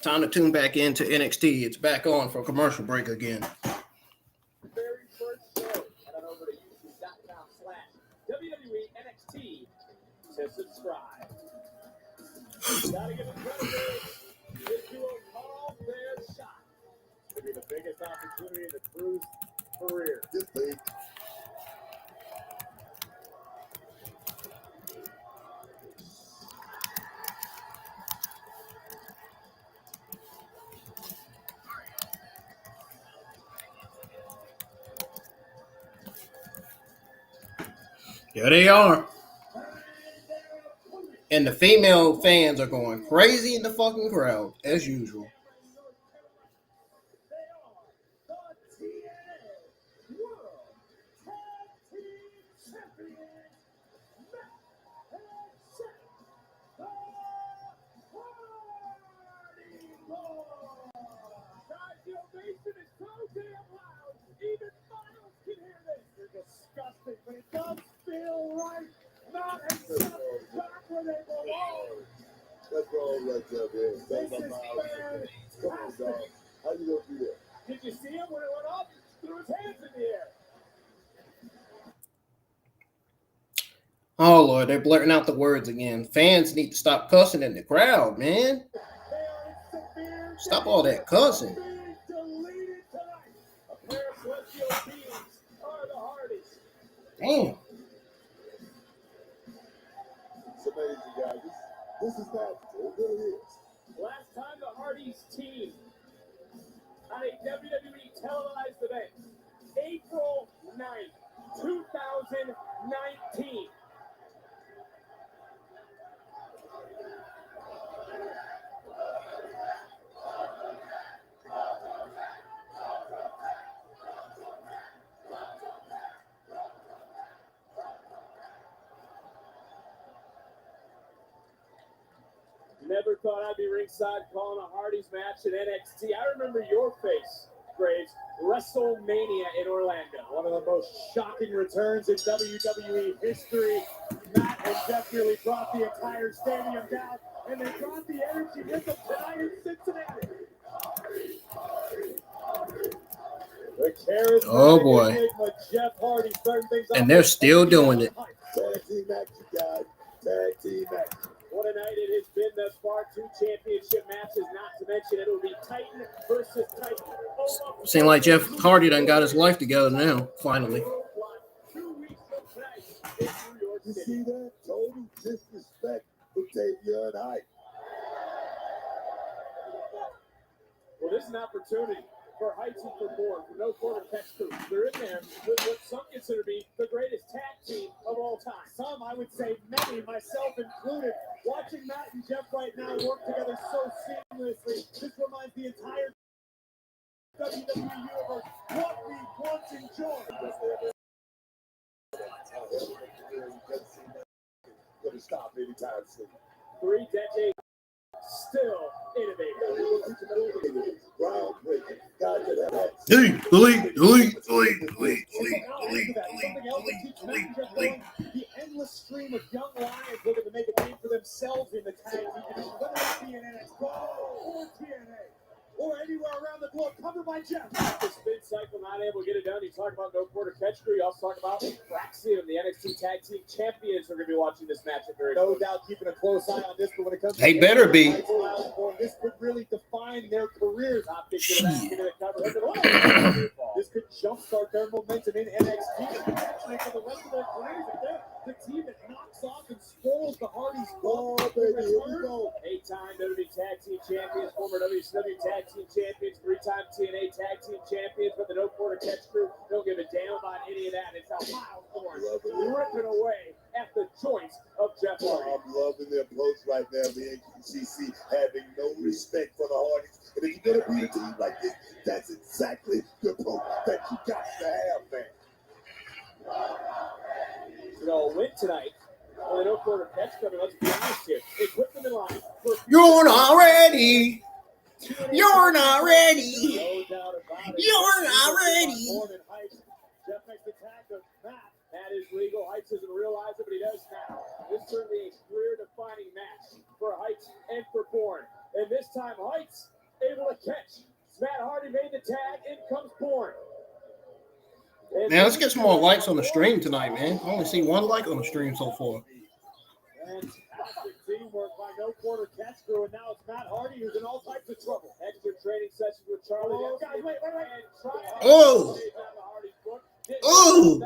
Time to tune back into NXT. It's back on for a commercial break again. Very first show. Head on over to youtube.com/WWE NXT to subscribe. Gotta give it credit. This duo called their shot. Could be the biggest opportunity in the crew's career. Just think. Here they are. And the female fans are going crazy in the fucking crowd, as usual. They are the TNA World Tag Team Champions. Matt and Seth, the Hardy Boyz. Guys, the ovation is so damn loud, even Myles can hear this. They're disgusting, but it does feel right. Matt and Seth back where they belong. Let's go, let's go, man. This That's is my mouth. Come on, fantastic. dog. How you gonna do that? Did you see him when it went up? He threw his hands in the air. Oh, Lord, they're blurting out the words again. Fans need to stop cussing in the crowd, man. They are in severe Stop all that cussing. being deleted tonight. A pair of celestial beings are the Hardys. Damn. It's amazing, guys. This is magical. It really is. Last time the Hardys team at a WWE televised event, April 9th, 2019. Never thought I'd be ringside calling a Hardys match at NXT. I remember your face, Graves, WrestleMania in Orlando. One of the most shocking returns in WWE history. Matt and Jeff nearly brought the entire stadium down, and they brought the energy with them tonight in Cincinnati. The charismatic Oh, boy. enigma, Jeff Hardy, starting things off And they're with still doing it. Tag team action, guys. Tag team action. What a night it has been thus far. 2 championship matches, not to mention it will be Titan versus Titan. Seems like Jeff Hardy done got his life together now, finally. 2 weeks from tonight in New York You City. see that? Total disrespect for Tavion Heights. Well, this is an opportunity for Heights and for Borne, for no quarter catch crew. They're in there with what some consider to be the greatest tag team of all time. Some, I would say many, myself included. Watching Matt and Jeff right now work together so seamlessly, this reminds the entire WWE universe what we once enjoyed. Gonna stop anytime soon. 3 decades, still innovative. Groundbreaking. Guys that have that. The endless stream of young lions looking to make a name for themselves in the tag team division, whether it be in NXT or TNA or anywhere around the globe. Covered by Jeff. The spin cycle not able to get it done. You talk about no quarter catch crew. You also talk about Fraxium, the NXT Tag Team Champions. Are going to be watching this match at very no doubt, keeping a close eye on this. But when it comes, They better be. This could really define their careers. This could jumpstart their momentum in NXT and potentially for the rest of their careers. The team that knocks off and spoils the Hardys. Oh, baby, here we go. 8-time WWE Tag Team Champions, former WCW Tag Team Champions, 3-time TNA Tag Team Champions, but the no quarter catch crew don't give a damn about any of that. It's how Myles Borne ripping away at the joints of Jeff Hardy. I'm loving their approach right now, the NQCC, having no respect for the Hardys. And if you're going to beat a team like this, that's exactly the approach that you got to have, man. You know, a win tonight. Well, no quarter catch coming. Let's be honest here. It put them in line. You're not ready. You're not ready. No doubt about it. You're not ready. Jeff makes the tag to Matt. That is legal. Heights doesn't realize it, but he does now. This is certainly a career-defining match for Heights and for Borne. And this time, Heights able to catch. Matt Hardy made the tag. In comes Borne. Man, let's get some more likes on the stream tonight, man. I only see one like on the stream so far. Fantastic teamwork by No Quarter Catch Crew, and now it's Matt Hardy who's in all types of trouble. Extra training sessions with Charlie. Oh, guys, wait. Oh! Oh!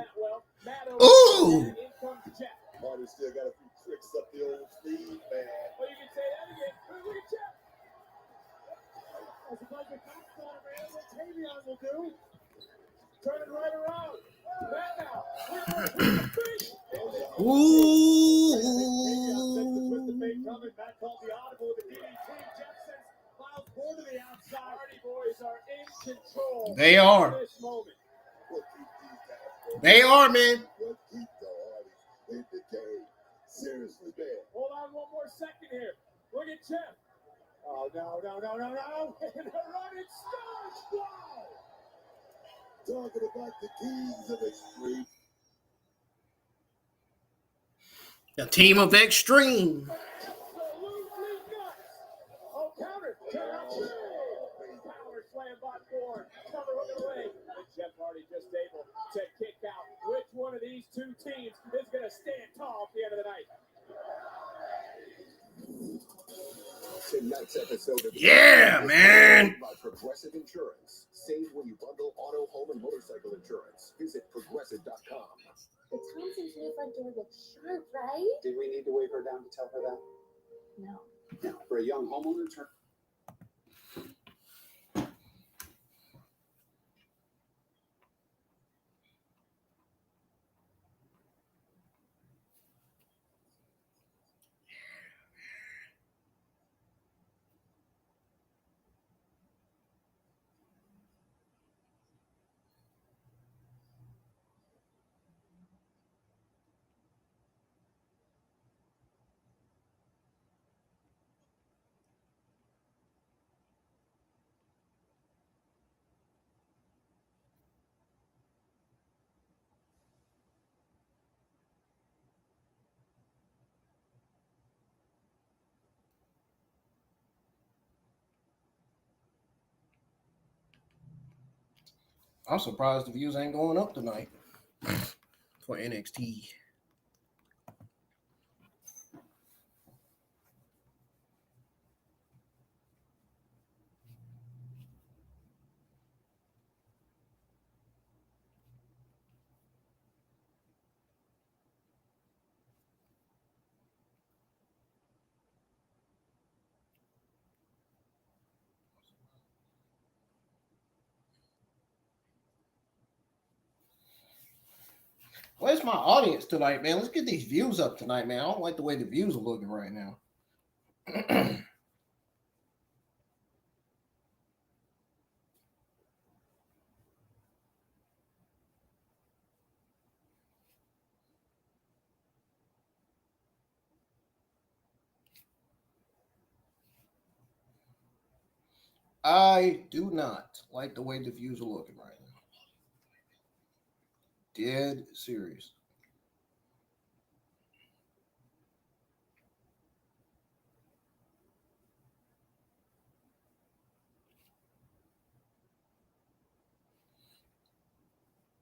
Oh! In comes Jeff. Hardy still got a few tricks up the old sleeve, man. Well, you can say that again. Look at Jeff. As a bunch of cops on him, man, what Tavion will do. Turn it right around. That now. Ooh! Matt called the audible with the DDT. Jeff sends Myles Borne to the outside. Hardy Boyz are in control. They are. This moment. They are, man. We'll keep the Hardys in the game. Seriously, man. Hold on one more second here. Look at Jeff. Oh, no. And a running start. Wow. Talking about the keys of extreme. The team of extreme. Absolutely nuts. Oh, counter. Power slam by Borne. Cover hook away. And Jeff Hardy just able to kick out. Which one of these two teams is going to stand tall at the end of the night? Tonight's episode of Yeah, man. by Progressive Insurance. Save when you bundle auto, home, and motorcycle insurance. Visit progressive.com. The Thompson to the front door looks sharp, right? Did we need to wave her down to tell her that? No. No. For a young homeowner, turn. I'm surprised the views ain't going up tonight for NXT. Where's my audience tonight, man? Let's get these views up tonight, man. I don't like the way the views are looking right now. I do not like the way the views are looking right now. Dead serious.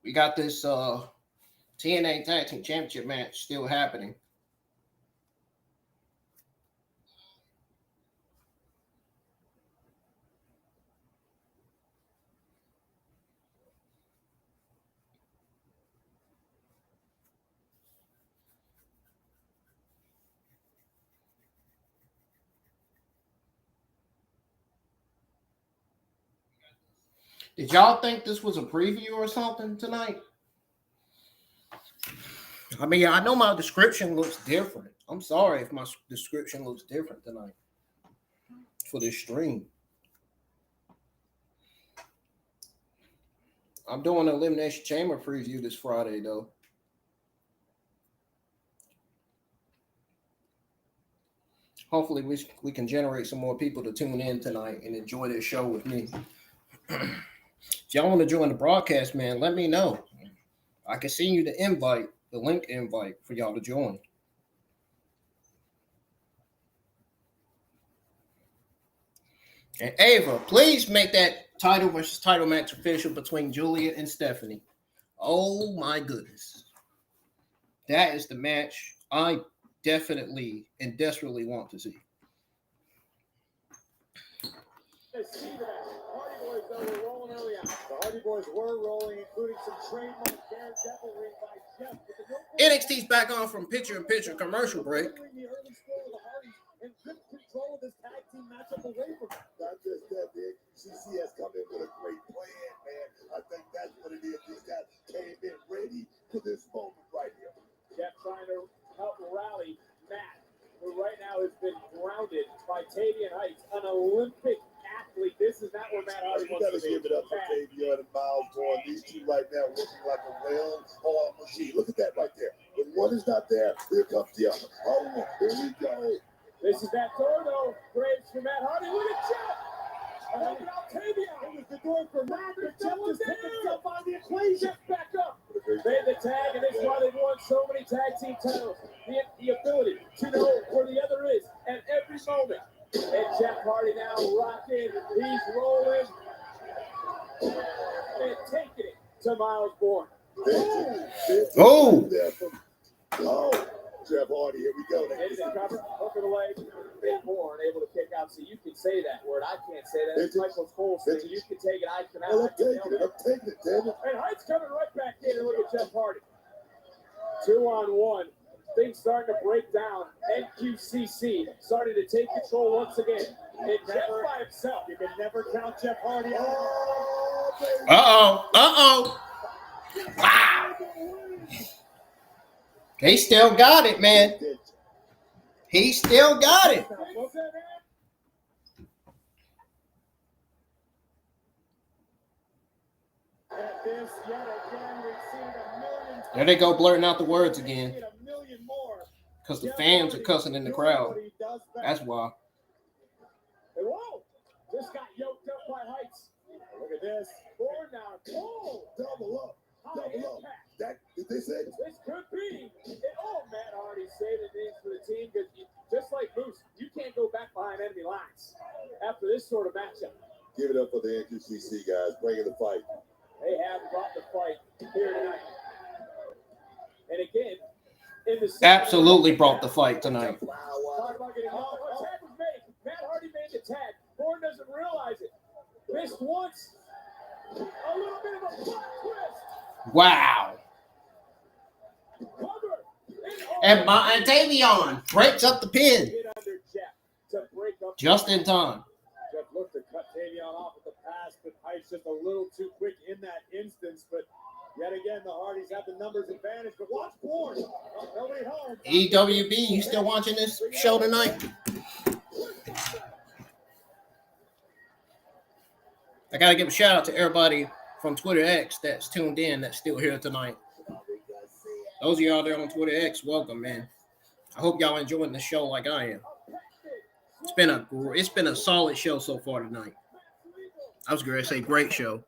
We got this TNA Tag Team Championship match still happening. Did y'all think this was a preview or something tonight? I mean, I know my description looks different. I'm sorry if my description looks different tonight for this stream. I'm doing an Elimination Chamber preview this Friday, though. Hopefully, we can generate some more people to tune in tonight and enjoy this show with me. If y'all want to join the broadcast, man, let me know. I can send you the invite, the link invite for y'all to join. And Ava, please make that title versus title match official between Julia and Stephanie. Oh my goodness. That is the match I definitely and desperately want to see. Hardy Boyz, though, were rolling early on. The Hardy Boyz were rolling, including some trademark daredevilry by Jeff. NXT's back on from picture-in-picture commercial break. The early score of the Hardys and took control of this tag team matchup away from them. Not just that, big. CC has come in with a great plan, man. I think that's what it is. These guys came in ready for this moment right here. Jeff trying to help rally Matt, who right now has been grounded by Tavion Heights, an Olympic athlete. This is not where Matt Hardy You wants got to to be. give it up for Tavion and Myles Borne. These two right now working like a well-oiled machine. Look at that right there. When one is not there, here comes the other. Oh, here we go. This is that door, though. Graves for Matt Hardy. Look at Jeff. Helping out Tavion. It was the door for Matt, but Jeff just put himself on the equation. Jeff back up. Made the tag, and this is why they've won so many tag team titles. The ability to know where the other is at every moment. And Jeff Hardy now rocking. He's rolling. And taking it to Myles Borne. Oh! Jeff Hardy, here we go. Into the cover, hook of the leg. Big Borne able to kick out. So you can say that word. I can't say that. It's Michael's Cole's thing. You can take it. I cannot. I'm taking it, damn it. And Heights coming right back in. And look at Jeff Hardy. 2-on-1. Things starting to break down. NQCC starting to take control once again. And Jeff by himself. You can never count Jeff Hardy out. Uh-oh. Wow. He still got it, man. He still got it. There they go, blurting out the words again. Because the fans are cussing in the crowd. That's why. Whoa! This got yoked up by Heights. Look at this. Borne now. Oh! Double up. This it? This could be. Matt Hardy saving things for the team because just like Moose, you can't go back behind enemy lines after this sort of matchup. Give it up for the NQCC guys, bringing the fight. They have brought the fight here tonight. And again, in the absolutely brought the fight tonight. Talk about getting tag was made. Matt Hardy made the tag. Borne doesn't realize it. Missed once. A little bit of a plot twist. Wow. And Tavion breaks up the pin. Just in time. Jeff looked to cut Tavion off at the pass, but Heights just a little too quick in that instance. But yet again, the Hardys have the numbers advantage. But watch Borne. Nobody home. EWB, you still watching this show tonight? I got to give a shout out to everybody from Twitter X that's tuned in, that's still here tonight. Those of y'all there on Twitter X, welcome, man. I hope y'all enjoying the show like I am. It's been a solid show so far tonight. I was going to say great show.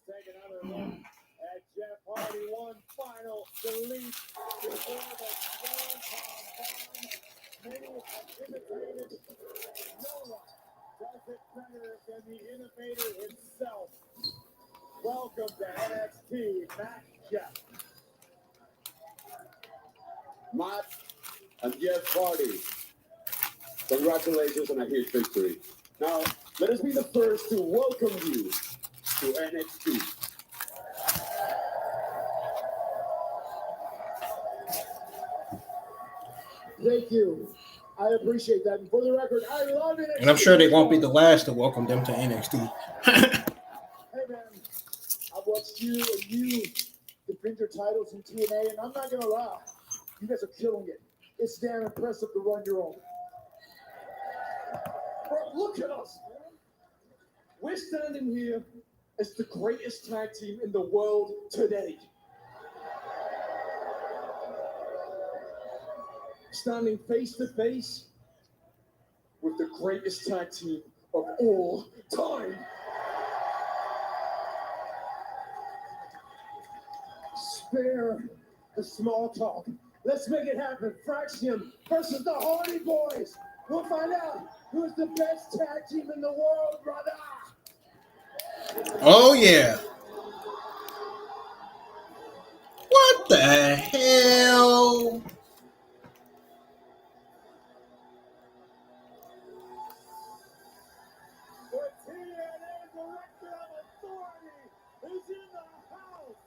Take another look at Jeff Hardy. One final delete before the strong compound. Many have imitated. No one does it better than the innovator himself. Welcome to NXT, Matt Jeff. Matt and Jeff Hardy, congratulations on a huge victory. Now, let us be the first to welcome you to NXT. Thank you. I appreciate that. And for the record, I love it. And I'm sure they won't be the last to welcome them to NXT. Hey, man, I've watched you and you defend your titles in TNA, and I'm not going to lie. You guys are killing it. It's damn impressive to run your own. Bro, look at us, man. We're standing here as the greatest tag team in the world today. standing face to face with the greatest tag team of all time. Spare the small talk. Let's make it happen. Fraction versus the Hardy Boyz. We'll find out who's the best tag team in the world, brother. Oh, yeah. What the hell? The TNA Director of Authority is in the house.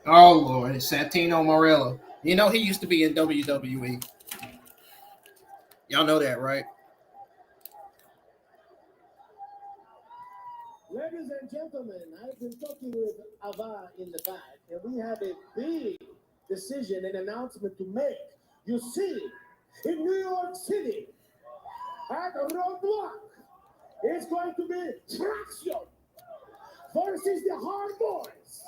Oh, Lord. It's Santino Marella. You know, he used to be in WWE. Y'all know that, right? Ladies and gentlemen, I've been talking with Ava in the back, and we have a big decision and announcement to make. You see, in New York City, at Roadblock, it's going to be Traction versus the Hard Boyz.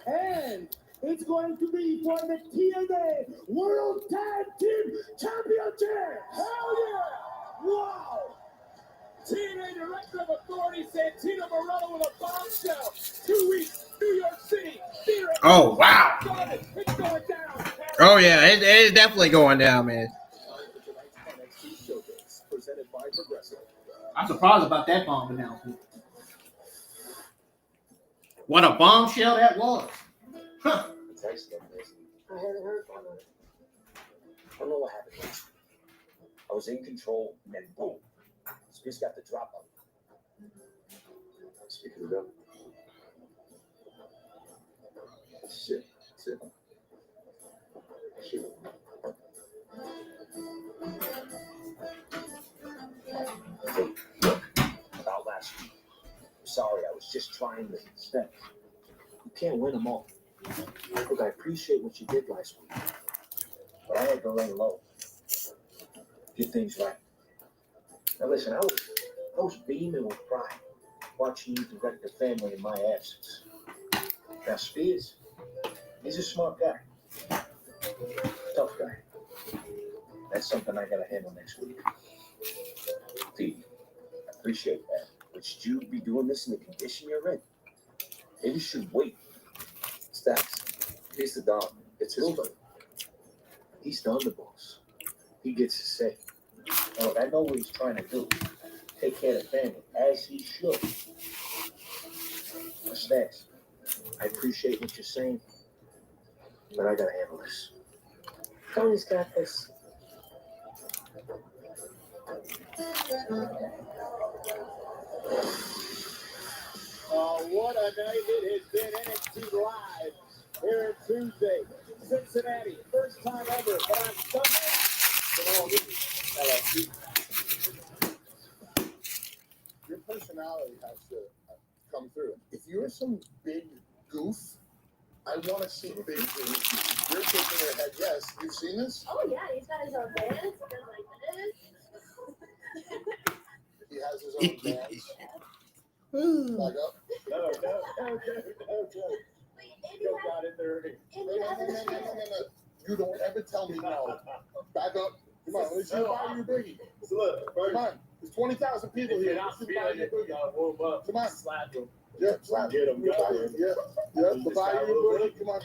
And it's going to be for the TNA World Tag Team Championship. Hell yeah! Wow! TNA Director of Authority Santino Marella with a bombshell. 2 weeks, New York City. Theater. Oh, wow. It's going down. Oh, yeah. It's definitely going down, man. I'm surprised about that bomb announcement. What a bombshell that was. Huh. I hadn't heard from her. I don't know what happened. I was in control, and then boom, Spears got the drop on me. Speaking of them. Shit. Hey, look, about last week. I'm sorry, I was just trying to step. You can't win them all. Look, I appreciate what you did last week, but I had to lay low. Get things right. Now listen, I was beaming with pride watching you direct the family in my absence. Now Spears, he's a smart guy. Tough guy. That's something I gotta handle next week. Pete, I appreciate that. But should you be doing this in the condition you're in? Maybe you should wait. Stacks, he's the dog. It's his fight. He's the underboss. He gets his say. Now, look, I know what he's trying to do. Take care of the family, as he should. But Stacks, I appreciate what you're saying, but I gotta handle this. Tony's got this. What a night it has been. NXT Live here Tuesday. Cincinnati, first time ever. But on Sunday, it all LSD. Your personality has to come through. If you're some big goof, I want to see big goof. You're shaking your head. Yes, you've seen this? Oh yeah, he's got his own dance. He goes like this. He has his own dance. Back up. No. Go got it there. No. You don't ever tell me no. Back up. Come on, let me see the Bayou Boogie. Look, come on. There's 20,000 people here. Not feeling it. Warm up. Come on. Slap him. Yeah, slap Get him. Yeah, the Bayou Boogie. Come on.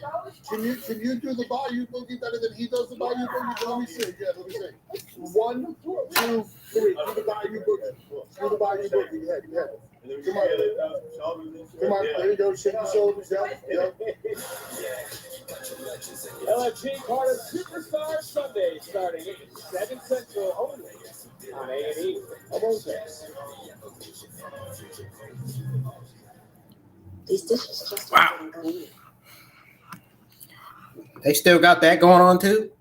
Can you do the Bayou Boogie better than he does the Bayou Boogie? Let me see. Yeah, let me see. 1, 2, 3. Do the Bayou Boogie. Do the Bayou Boogie. Yeah. Come on. Come on. There you go. Shake the shoulders. Yeah. LFG Carter Superstar Sunday starting at 7 Central only on A&E. I'm okay. These dishes just Wow. They still got that going on too?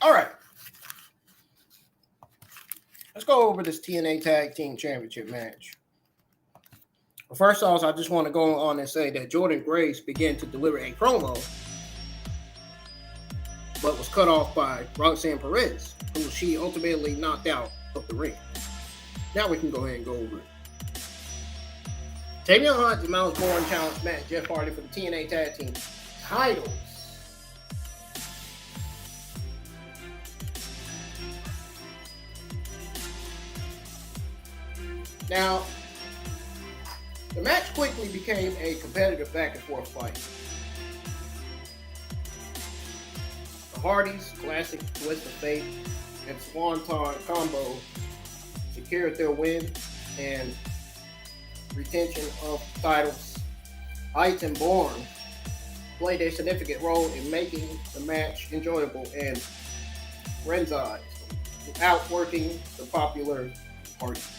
All right. Let's go over this TNA Tag Team Championship match. First off, I just want to go on and say that Jordynne Grace began to deliver a promo, but was cut off by Roxanne Perez, who she ultimately knocked out of the ring. Now we can go ahead and go over it. Tavion Heights and Myles Borne challenged Matt and Jeff Hardy for the TNA Tag Team titles. Now, the match quickly became a competitive back and forth fight. The Hardys' classic twist of fate and Swanton combo secured their win and retention of titles. Heights and Borne played a significant role in making the match enjoyable and Renzai without working the popular Hardys.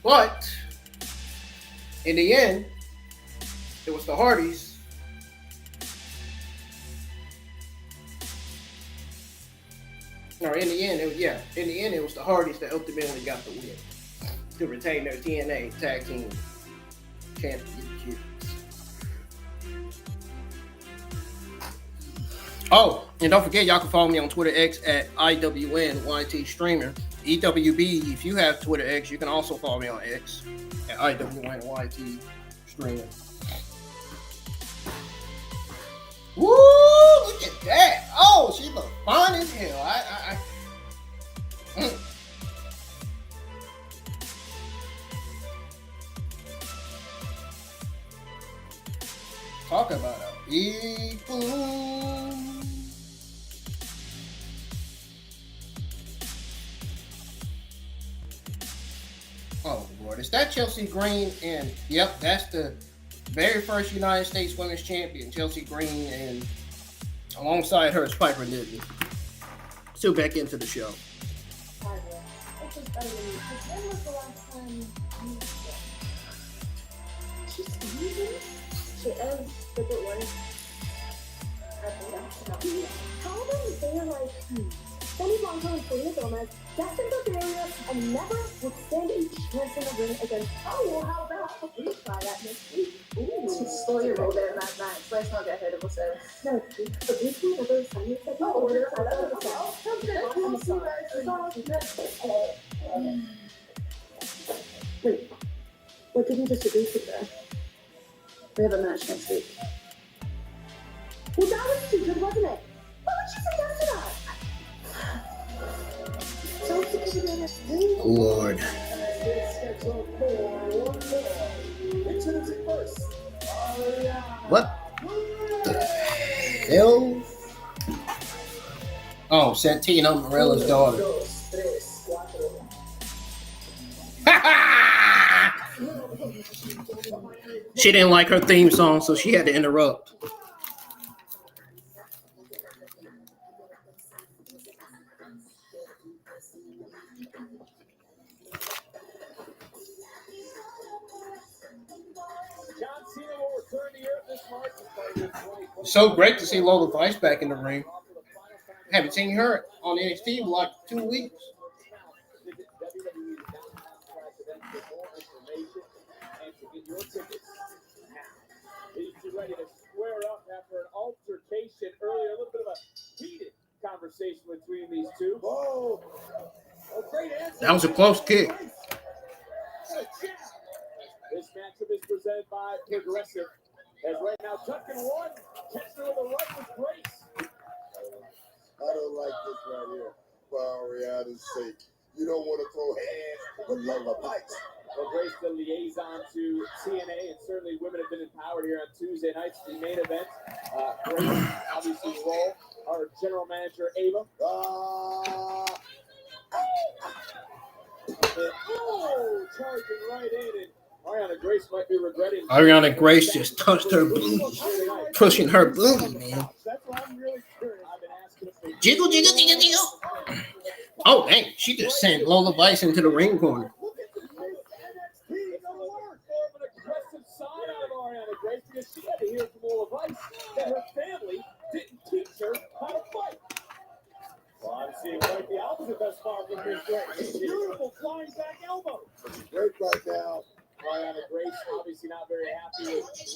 But in the end, it was the Hardys in the end, it was the Hardys that ultimately got the win to retain their TNA Tag Team Championships. Oh, and don't forget, y'all can follow me on Twitter X at IWNYT Streamer. EWB, if you have Twitter X, you can also follow me on X at IWNYT Streamer. Woo! Look at that! Oh, she look fine as hell. Talk about a big boom. Oh Lord, is that Chelsea Green? And yep, that's the very first United States Women's Champion, Chelsea Green, and alongside her is Piper Niven. Still back into the show. She is the good one. How about they like Benny Blanco and Selena Gomez, Dustin Bavaria, and never would stand a chance in the ring against. Oh, well, how about we try that next week? Ooh, slow your roll there, Matt. Let's not get ahead of ourselves. No, but we can never sign it. Oh, order. I love it. Wait, what did you just agree to there? We have a match next week. Well, that was stupid, wasn't it? Why would you say yes to that? Lord. What the hell? Oh, Santina Morella's daughter. She didn't like her theme song, so she had to interrupt. So great to see Lola Vice back in the ring. Haven't seen her on NXT in like 2 weeks. Ready to square up after an altercation earlier, a little bit of a heated conversation between these two. Whoa! That was a close kick. This matchup is presented by Progressive. As right now, tucking one, catching her with a right with Grace. I don't like this right here. For Ariana's sake, you don't want to throw hands with Lola Pikes. Well, Grace, the liaison to TNA, and certainly women have been empowered here on Tuesday nights. The main event, Grace, obviously, role. Our general manager, Ava. Charging right in, and Ariana Grace might be regretting. Ariana Grace just touched her booty, pushing her booty, man. That's why I'm really curious. I've been asking if Jiggle, jiggle, jiggle, jiggle. Oh, dang. She just sent Lola Vice into the ring corner.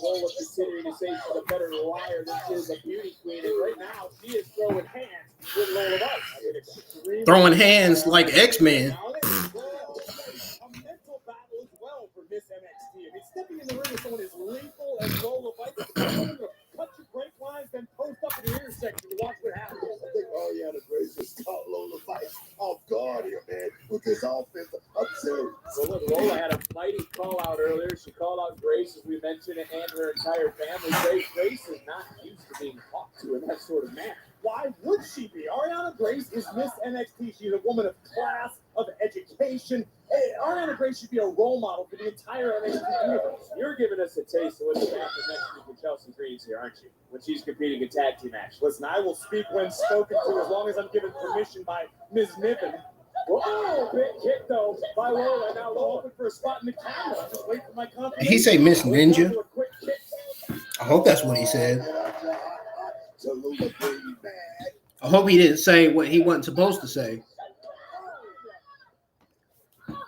Lola continuing to say she's a better liar than she is a beauty queen. And right now, she is throwing hands with Lola Vice. Throwing hands like X-Men. A mental battle as well for Miss NXT. I mean, stepping in the ring with someone as lethal as Lola Vice, someone to cut your brake lines, then post up in the intersection to watch what happens. I think Ariana Grace just caught Lola Vice off guard here, man, with this offense. I'm serious. Well, look, Lola had a mighty call out earlier. She called out Grace, as we mentioned, and her entire family. Grace is not used to being talked to in that sort of manner. Why would she be? Ariana Grace is Miss NXT. She's a woman of class, of education. Hey, Ariana Grace should be a role model for the entire NXT universe. You're giving us a taste of what's going to happen next week with Chelsea Green's here, aren't you? When she's competing in tag team match. Listen, I will speak when spoken to as long as I'm given permission by Ms. Niven. Whoa, big kick though by Lola. Now Lola looking for a spot in the camera. Just wait for my confirmation. Did he say Miss Ninja? I hope that's what he said. I hope he didn't say what he wasn't supposed to say. But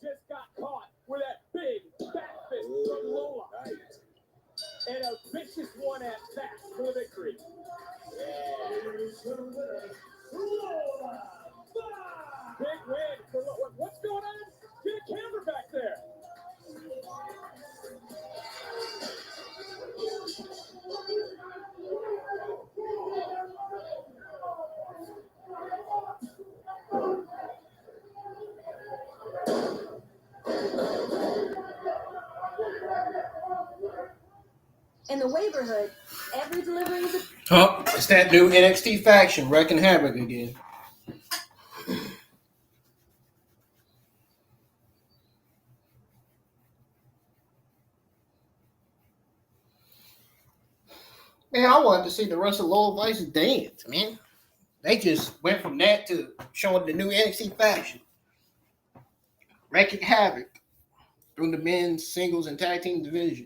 just got caught with that big back fist from Lola. And a vicious one at that for the victory. Big win for Lola. What's going on? Get a camera back there. In the neighborhood, every delivery is a Oh, it's that new NXT faction wrecking havoc again. Man, I wanted to see the rest of Lola Vice dance, man. They just went from that to showing the new NXT faction. Wrecking havoc through the men's singles and tag team division.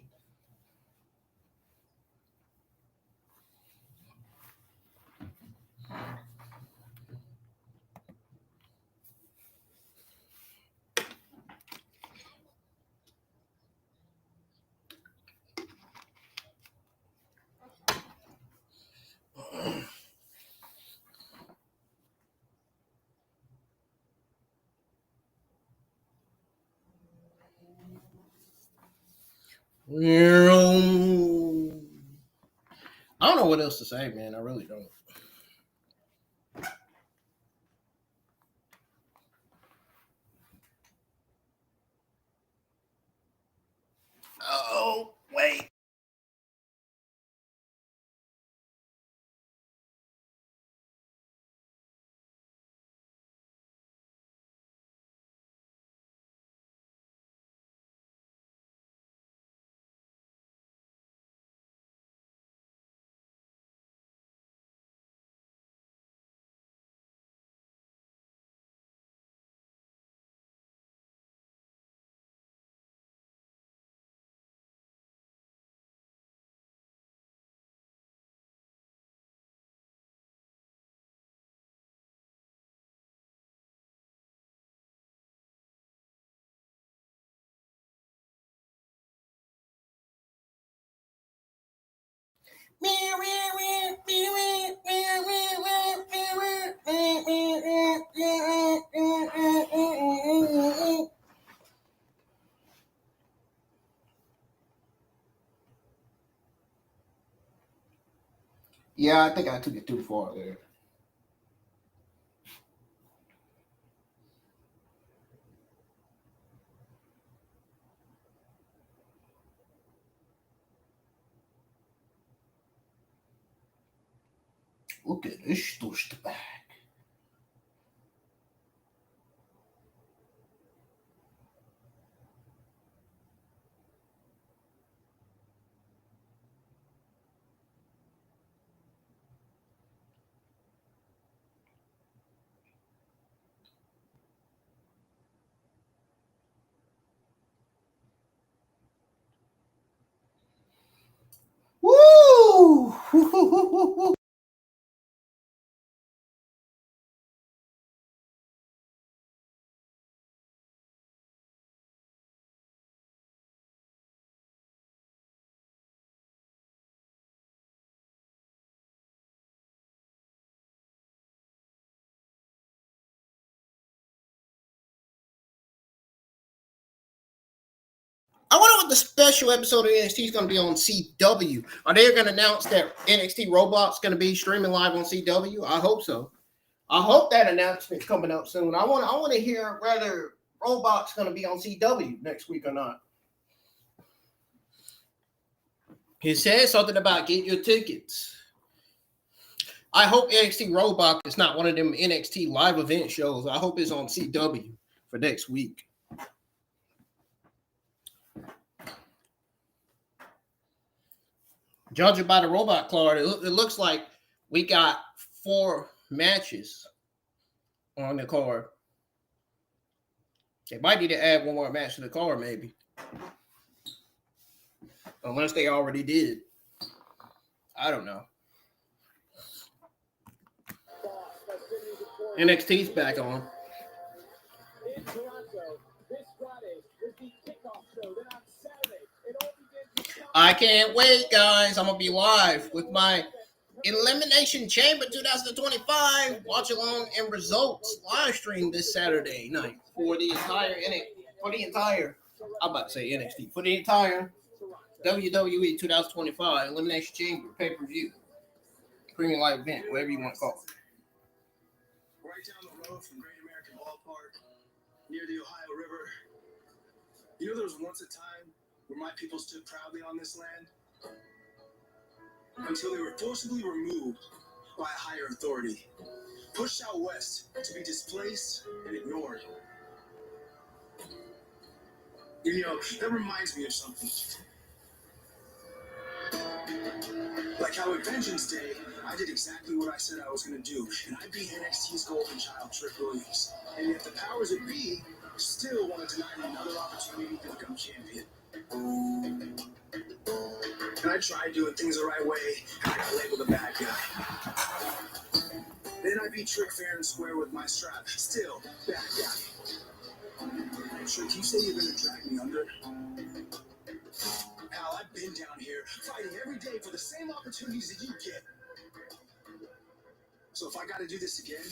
I don't know what else to say, man. I really don't. Oh, wait. Yeah, I think I took it too far there. Look at this stuff back. Woo! the special episode of NXT is going to be on CW. Are they going to announce that NXT Robot's going to be streaming live on CW? I hope so. I hope that announcement's coming up soon. I want to hear whether Robot's going to be on CW next week or not. He said something about get your tickets. I hope NXT Robot is not one of them NXT live event shows. I hope it's on CW for next week. Judging by the Robot card, it looks like we got 4 matches on the card. They might need to add one more match to the card, maybe. Unless they already did. I don't know. NXT's back on. In Toronto, this Friday is the kickoff show. Then on Saturday, it all begins. I can't wait, guys. I'm going to be live with my Elimination Chamber 2025 watch along and results live stream this Saturday night for the entire WWE 2025 Elimination Chamber pay-per-view premium live event, whatever you want to call it. Right down the road from Great American Ballpark, near the Ohio River. You know, there was once a time where my people stood proudly on this land until they were forcibly removed by a higher authority, pushed out west to be displaced and ignored. You know, that reminds me of something. Like how at Vengeance Day, I did exactly what I said I was going to do, and I beat NXT's golden child, Trick Williams. And yet the powers that be still want to deny me another opportunity to become champion. And I tried doing things the right way, and I got labeled a bad guy. Then I beat Trick fair and square with my strap. Still, bad guy. Trick, you say you're going to drag me under? Pal, I've been down here fighting every day for the same opportunities that you get. So if I got to do this again,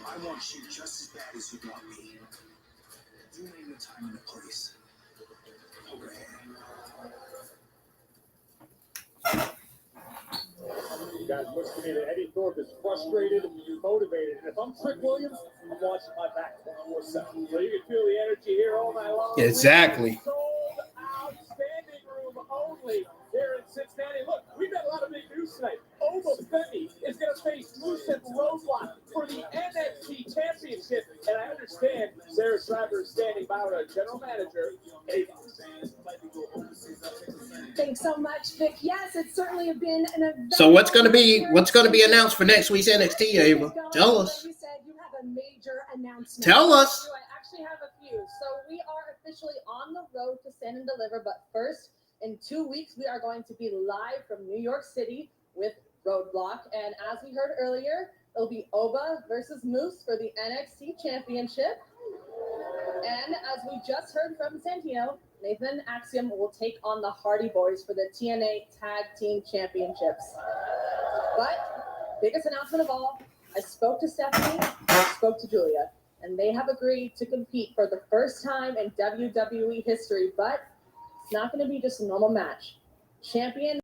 I want you just as bad as you want me. You name the time and the place. Okay. You guys listen to me. Eddie Thorpe is frustrated and motivated. And if I'm Trick Williams, I'm watching my back 24/7. So you can feel the energy here all night long. Exactly. Sold out standing room only here in Cincinnati. Look, we've got a lot of big news tonight. Oba Femi is going to face Moose at Roadblock for the NXT Championship. And I understand Sarah Schreiber is standing by with our general manager, Ava. Thanks so much, Vic. Yes, it's certainly been an event. So what's going to be announced for next week's NXT, Ava? Tell us. You said you have a major announcement. Tell us. I actually have a few. So we are officially on the road to Stand and Deliver, but first, in 2 weeks, we are going to be live from New York City with Roadblock. And as we heard earlier, it'll be Oba versus Moose for the NXT Championship. And as we just heard from Santino, Nathan Axiom will take on the Hardy Boyz for the TNA Tag Team Championships. But biggest announcement of all, I spoke to Stephanie, I spoke to Julia, and they have agreed to compete for the first time in WWE history, but it's not going to be just a normal match. Champion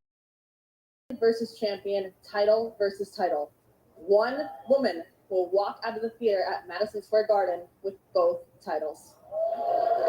versus champion, title versus title. One woman will walk out of the theater at Madison Square Garden with both titles.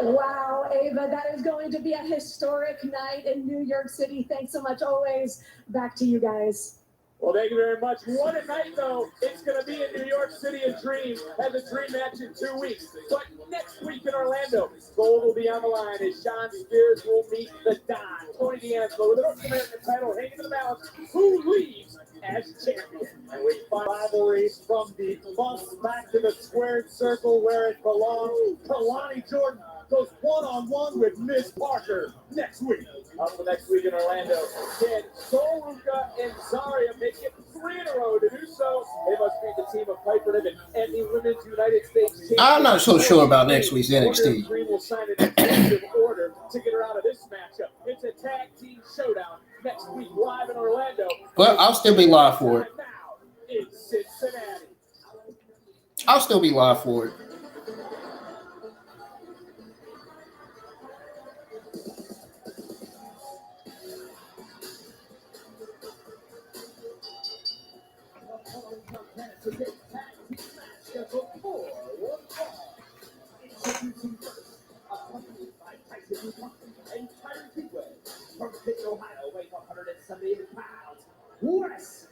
Wow, Ava, that is going to be a historic night in New York City. Thanks so much, always. Back to you guys. Well, thank you very much. What a night, though. It's going to be in New York City, a dream. Has a dream match in 2 weeks. But next week in Orlando, gold will be on the line as Sean Spears will meet the Don, Tony D'Angelo, with the North American title hanging in the balance. Who leaves as champion? And we find rivalry from the bus back to the squared circle where it belongs. Kalani Jordan goes one-on-one with Miss Parker next week. Up for next week in Orlando, can Soruka and Zaria make it 3 in a row to do so? They must beat the team of Piper Niven and the Women's United States Champion. I'm not so sure about next week's NXT. Green will sign an executive order to get her out of this matchup. It's a tag team showdown next week live in Orlando. But I'll still be live for it. Now in Cincinnati. I'll still be live for it. today's tag team match scheduled for one fall. Introducing first, accompanied by Tyson Buchanan and Kyron Petrovic. From Cleveland, Ohio, weighing 178 pounds, Wesley.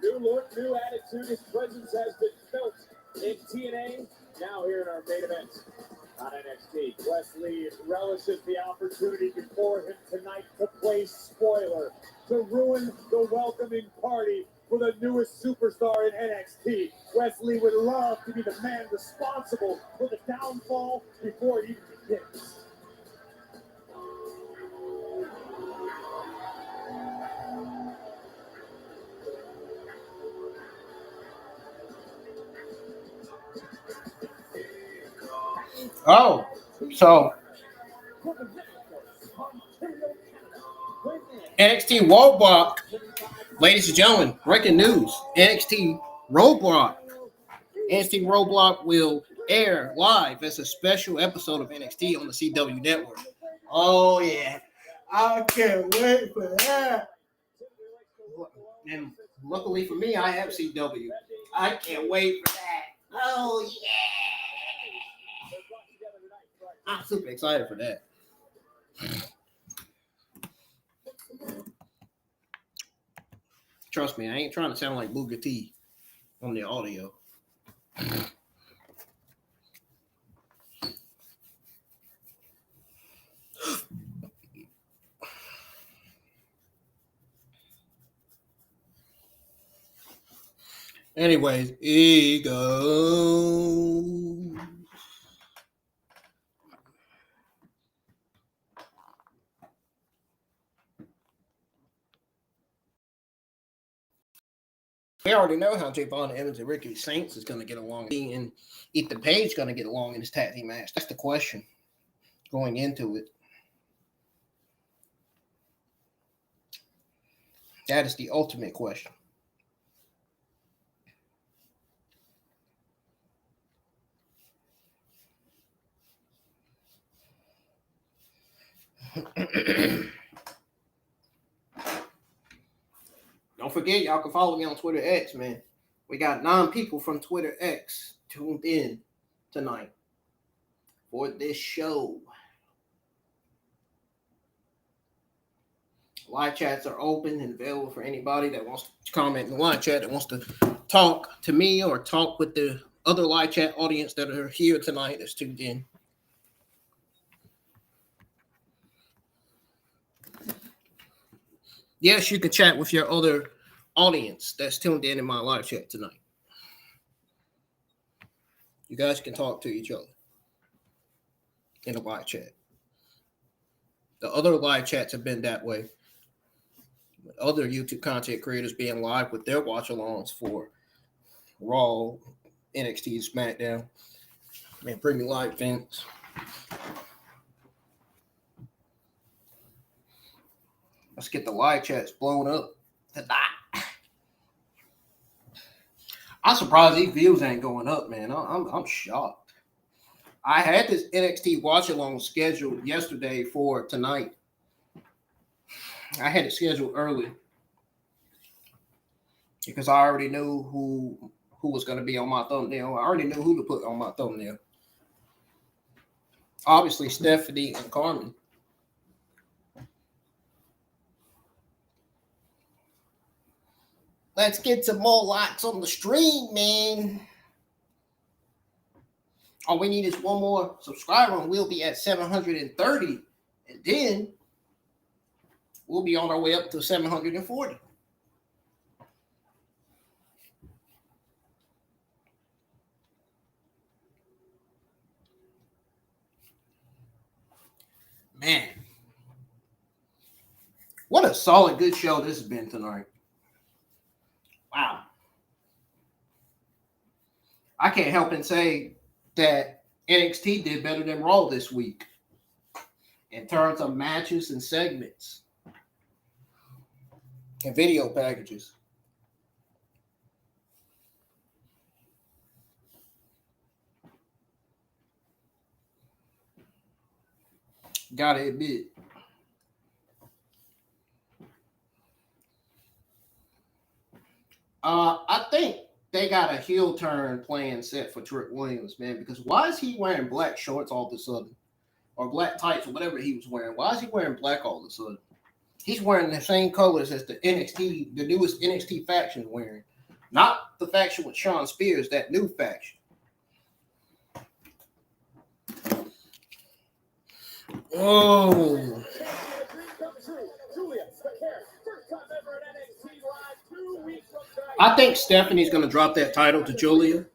New look, new attitude. His presence has been felt in TNA. Now here in our main event on NXT, Wesley relishes the opportunity before him tonight to play spoiler, to ruin the welcoming party for the newest superstar in NXT. Wesley would love to be the man responsible for the downfall before it even begins. Oh, so NXT Roadblock, ladies and gentlemen, breaking news. NXT Roadblock will air live as a special episode of NXT on the CW network. Oh yeah, I can't wait for that. And luckily for me, I have CW. I can't wait for that. Oh yeah. I'm super excited for that. Trust me, I ain't trying to sound like Booker T on the audio. Anyways, ego. We already know how Jay Bond, Evans, and Ricky Saints is going to get along, and Ethan Page going to get along in his tag team match. That's the question going into it. That is the ultimate question. Don't forget, y'all can follow me on Twitter X, man. We got 9 people from Twitter X tuned in tonight for this show. Live chats are open and available for anybody that wants to comment in the live chat, that wants to talk to me or talk with the other live chat audience that are here tonight that's tuned in. Yes, you can chat with your other audience that's tuned in my live chat tonight. You guys can talk to each other in a live chat. The other live chats have been that way. Other YouTube content creators being live with their watch-alongs for Raw, NXT, SmackDown, and Premium Live events. Let's get the live chats blown up tonight. I'm surprised these views ain't going up, man. I'm shocked. I had this NXT watch-along scheduled yesterday for tonight. I had it scheduled early because I already knew who was going to be on my thumbnail. I already knew who to put on my thumbnail. Obviously, Stephanie and Karmen. Let's get some more likes on the stream, man. All we need is one more subscriber and we'll be at 730. And then we'll be on our way up to 740. Man. What a solid, good show this has been tonight. Wow. I can't help and say that NXT did better than Raw this week in terms of matches and segments and video packages. Gotta admit. I think they got a heel turn plan set for Trick Williams, man, because why is he wearing black shorts all of a sudden? Or black tights or whatever he was wearing. Why is he wearing black all of a sudden? He's wearing the same colors as the NXT, the newest NXT faction wearing. Not the faction with Shawn Spears, that new faction. Oh. I think Stephanie's going to drop that title to Julia.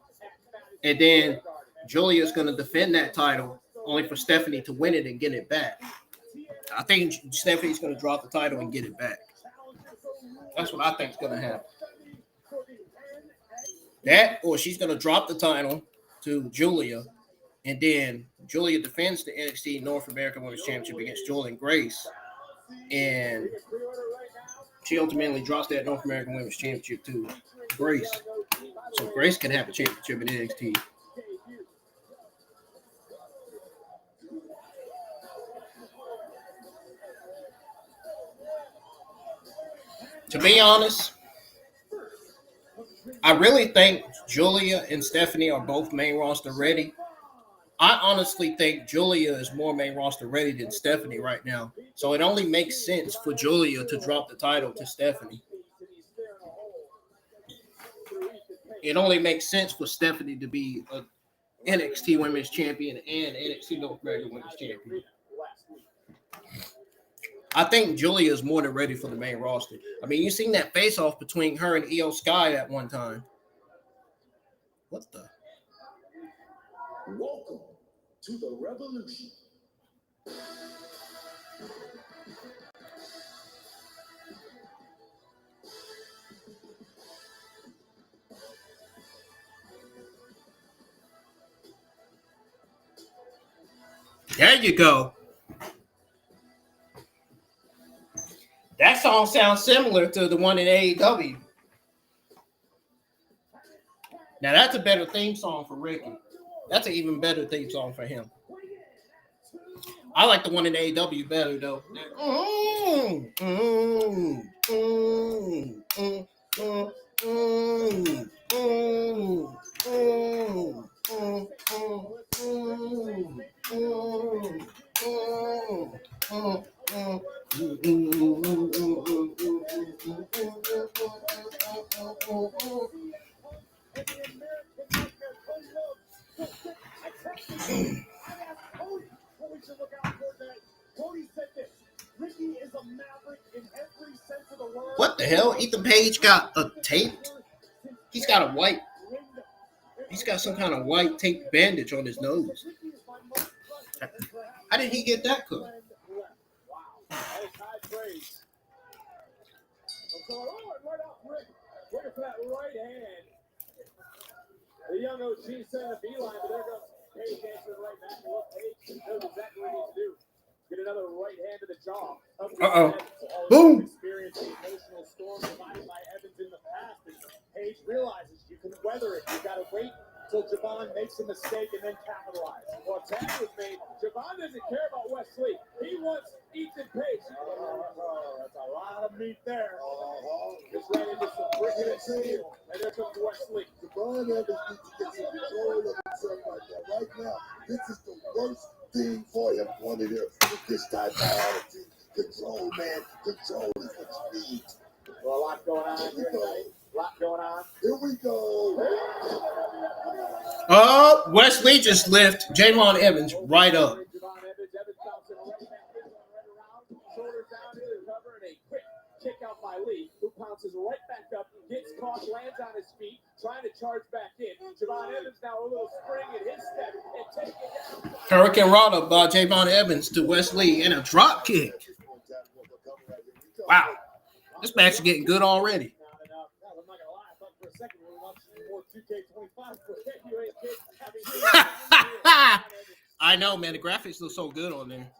And then Julia's going to defend that title only for Stephanie to win it and get it back. I think Stephanie's going to drop the title and get it back. That's what I think is going to happen. That, or she's going to drop the title to Julia, and then Julia defends the NXT North American Women's Championship against Jordynne Grace, and she ultimately drops that North American Women's Championship to Grace. So Grace can have a championship in NXT. To be honest, I really think Julia and Stephanie are both main roster ready. I honestly think Julia is more main roster ready than Stephanie right now. So it only makes sense for Julia to drop the title to Stephanie. It only makes sense for Stephanie to be a NXT Women's Champion and NXT North American Women's Champion. I think Julia is more than ready for the main roster. I mean, you seen that face-off between her and Io Sky at one time. What the? Welcome to the revolution. There you go. That song sounds similar to the one in AEW. Now that's a better theme song for Ricky. That's an even better theme song for him. I like the one in AEW better though. What the hell? Ethan Page got a tape? He's got a white. He's got some kind of white tape bandage on his nose. How did he get that cut? Looking for that right hand. The young OG sent a beeline, but there goes Page answering right back. Well, Page knows exactly what he needs to do. Get another right hand to the jaw. Boom. Experienced the emotional storm provided by Evans in the past. And Page realizes you can weather it. You got to wait until Javon makes a mistake and then capitalize. Well, tag was made. Javon doesn't care about Wesley. He wants Ethan Page. That's a lot of meat there. Just ran into some brick and steel. And there comes Wesley. Javon Evans needs to get some control of himself right now. Right now, this is the worst thing for him on it here. With this type of attitude. Control, man. Control is what you need. Well, a lot going on here tonight. A lot going on. Here we go. Oh, Wesley just lift Javon Evans right up. Shoulders down to the cover and a quick kick out by Lee, who pounces right back up, gets caught, lands on his feet, trying to charge back in. Javon Evans now a little spring in his step and take it down. Hurricane Rana by Javon Evans to Wesley and a drop kick. Wow. This match is getting good already. I'm not going to lie. I thought for a second we were watching more 2K25. I know, man. The graphics look so good on there.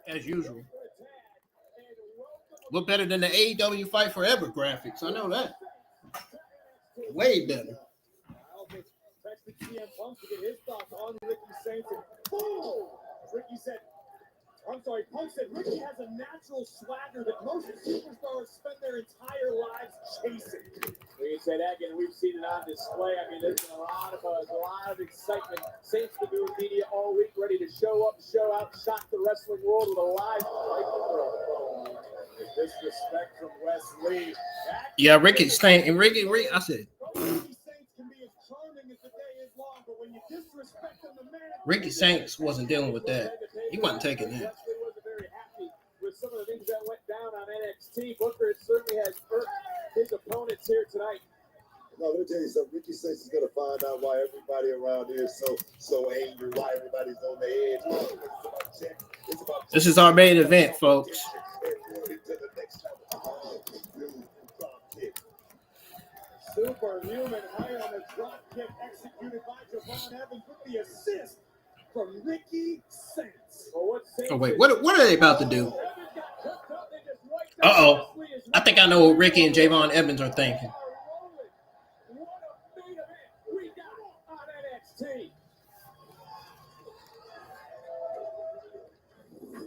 As usual. Look better than the AEW Fight Forever graphics. I know that. Way better. CM Punk to get his thoughts on Ricky Saints. And boom! Ricky said, Punk said Ricky has a natural swagger that most superstars spend their entire lives chasing. We can say that again. We've seen it on display. I mean, there's been a lot of buzz, a lot of excitement. Saints been doing media all week, ready to show up, show out, shock the wrestling world with a live microphone. Disrespect from Wesley. Yeah, Ricky Saint and Ricky. I said. Ricky Saints wasn't dealing with that. He wasn't taking that. Wasn't very happy with some of the things that went down on NXT. Booker certainly has hurt his opponents here tonight. No, let me tell you something. Ricky Saints is gonna find out why everybody around here is so angry, why everybody's on the edge. This is our main event, folks. Superhuman high on the drop kick executed by Javon Evans with the assist from Ricky Saints. Oh wait, what are they about to do? Uh-oh. I think I know what Ricky and Javon Evans are thinking. What a main event we got on NXT.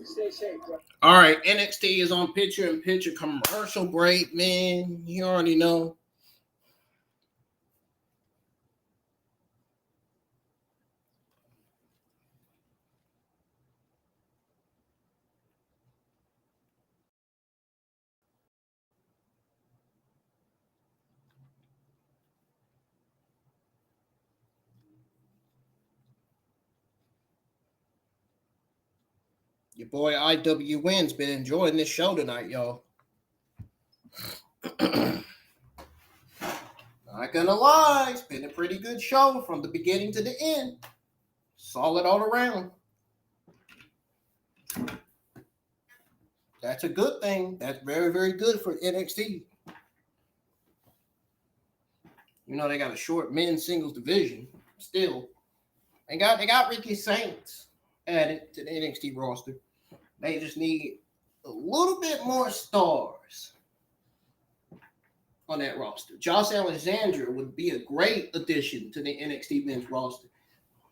Stay safe, bro. All right, NXT is on picture-in-picture commercial break, man. You already know. Your boy IWN's been enjoying this show tonight, y'all. Not gonna lie, it's been a pretty good show from the beginning to the end. Solid all around. That's a good thing. That's very, very good for NXT. You know, they got a short men's singles division. Still, they got Ricky Saints added to the NXT roster. They just need a little bit more stars on that roster. Josh Alexander would be a great addition to the NXT men's roster.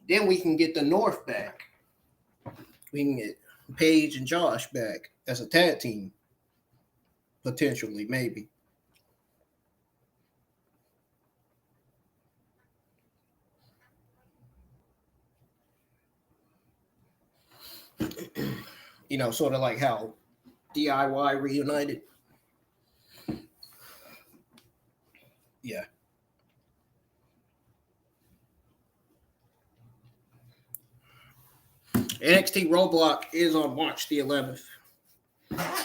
Then we can get the North back. We can get Paige and Josh back as a tag team. Potentially, maybe. You know, sort of like how DIY reunited. Yeah. NXT Roadblock is on March the 11th.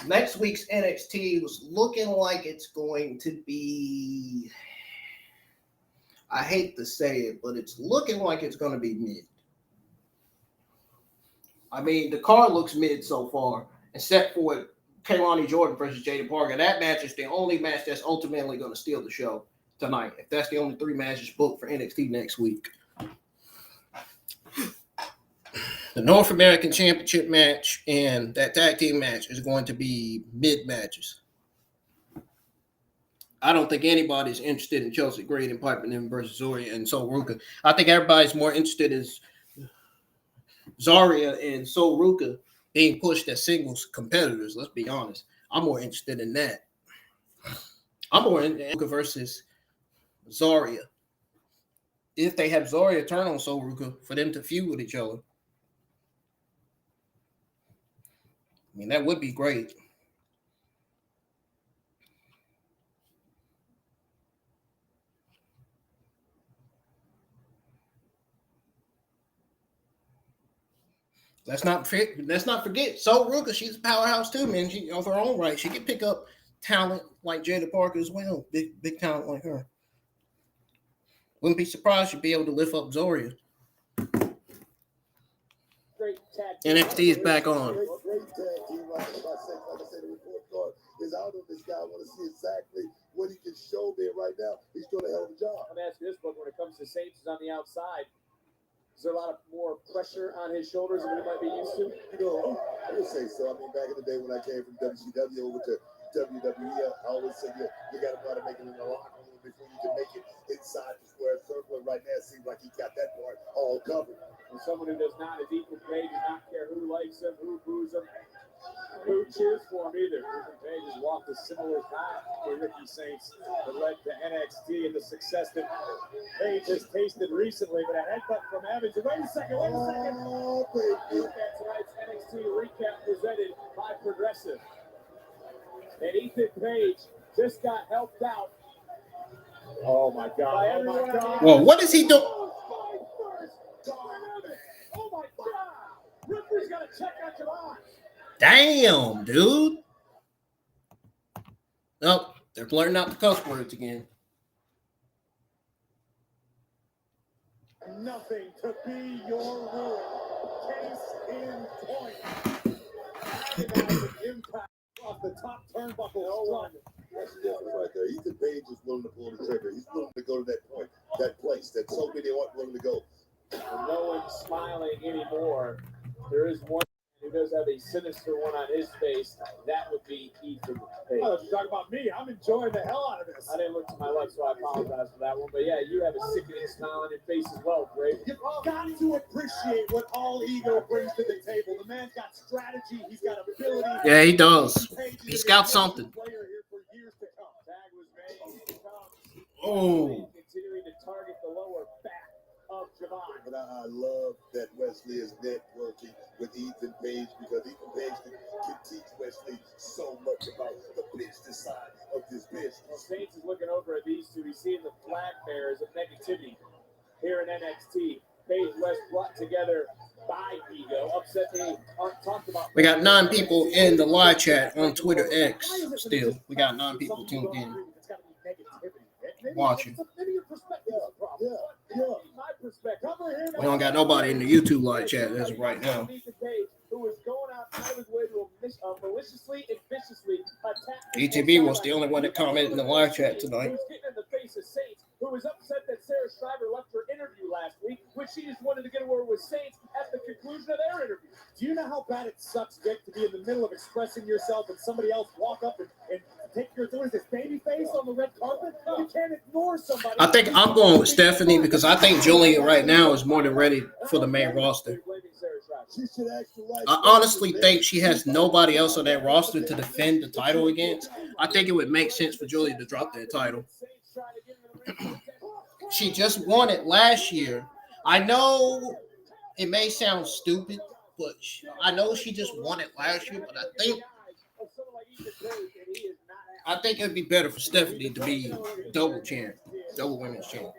Next week's NXT was looking like it's going to be, I hate to say it, but it's looking like it's going to be mid. I mean, the card looks mid so far, except for Kaylani Jordan versus Jada Parker. That match is the only match that's ultimately going to steal the show tonight. If that's the only 3 matches booked for NXT next week. The North American Championship match and that tag team match is going to be mid matches. I don't think anybody's interested in Chelsea Gray and Piper Niven versus Zarya and Sol Ruka. I think everybody's more interested in Zarya and Sol Ruka being pushed as singles competitors. Let's be honest. I'm more interested in that. I'm more interested in Ruka versus Zarya. If they have Zarya turn on Sol Ruka for them to feud with each other. I mean, that would be great. Let's not forget Sol Ruka. She's a powerhouse too, man. She of her own right. She can pick up talent like Jada Parker as well. Big talent like her. Wouldn't be surprised she'd be able to lift up Zarya. NXT is back on. Great tag team, like I said, the report card is out on this guy. I want to see exactly what he can show there right now. He's doing a hell of a job. Let me ask you this, but when it comes to Saints, he's on the outside. Is there a lot of more pressure on his shoulders than we might be used to? You know, I would say so. I mean, back in the day when I came from WCW over to WWE, I always said, you got to try to make it in the locker room before you can make it inside the square circle. And right now, it seems like he got that part all covered. And someone who does not is equal pay, does not care who likes likes him, who boos him, who cheers for him either. Ethan Page has walked a similar path for Ricky Saints that led to NXT and the success that Page has tasted recently. But a headbutt from Evans. Wait a second. Look at tonight's NXT recap presented by Progressive. And Ethan Page just got helped out. Oh my God. Oh my God. Well, what is he doing? Oh my God. Ripley's got to check out Javon. Damn, dude. Nope, they're blurting out the cuss words again. Nothing to be your ruin. Case in point. Agonizing impact off the top turnbuckle. That's different right there. Ethan Page is willing to pull the trigger. He's willing to go to that point, that place that so many aren't willing to go. And no one's smiling anymore. There is one who does have a sinister one on his face. That would be Ethan Page. Oh, you're talking about me. I'm enjoying the hell out of this. I didn't look to my left, so I apologize for that one. But yeah, you have a sickening smile on your face as well, Greg. You've got to appreciate what All Ego brings to the table. The man's got strategy. He's got ability. Yeah, he does. He's got something. Oh. Continuing to target the lower back of Javon. But I love that Wesley is networking with Ethan Page because Ethan Page can teach Wesley so much about the business side of this business. Well, Saints is looking over at these two. He's seeing the flag bearers of negativity here in NXT. Page West brought together by Ego. Upset they aren't talked about. We got 9 people in the live chat on Twitter X. Still, we got 9 people tuned in. Watching. We don't got nobody in the YouTube live chat as of right now. Who is going out of his way to maliciously and viciously attack. ETB was the only one that commented in the live chat tonight. Who's getting in the face of Saints, who was upset that Sarah Schreiber left her interview last week, which she just wanted to get a word with Saints at the conclusion of their interview. Do you know how bad it sucks, Dick, to be in the middle of expressing yourself and somebody else walk up and take your this baby face on the red carpet? You can't ignore somebody. I think I'm going with Stephanie because I think Julia right now is more than ready for the main roster. I honestly think she has nobody else on that roster to defend the title against. I think it would make sense for Julia to drop that title. She just won it last year. I know it may sound stupid, but I know she just won it last year, but I think it'd be better for Stephanie to be double champ, double women's champ.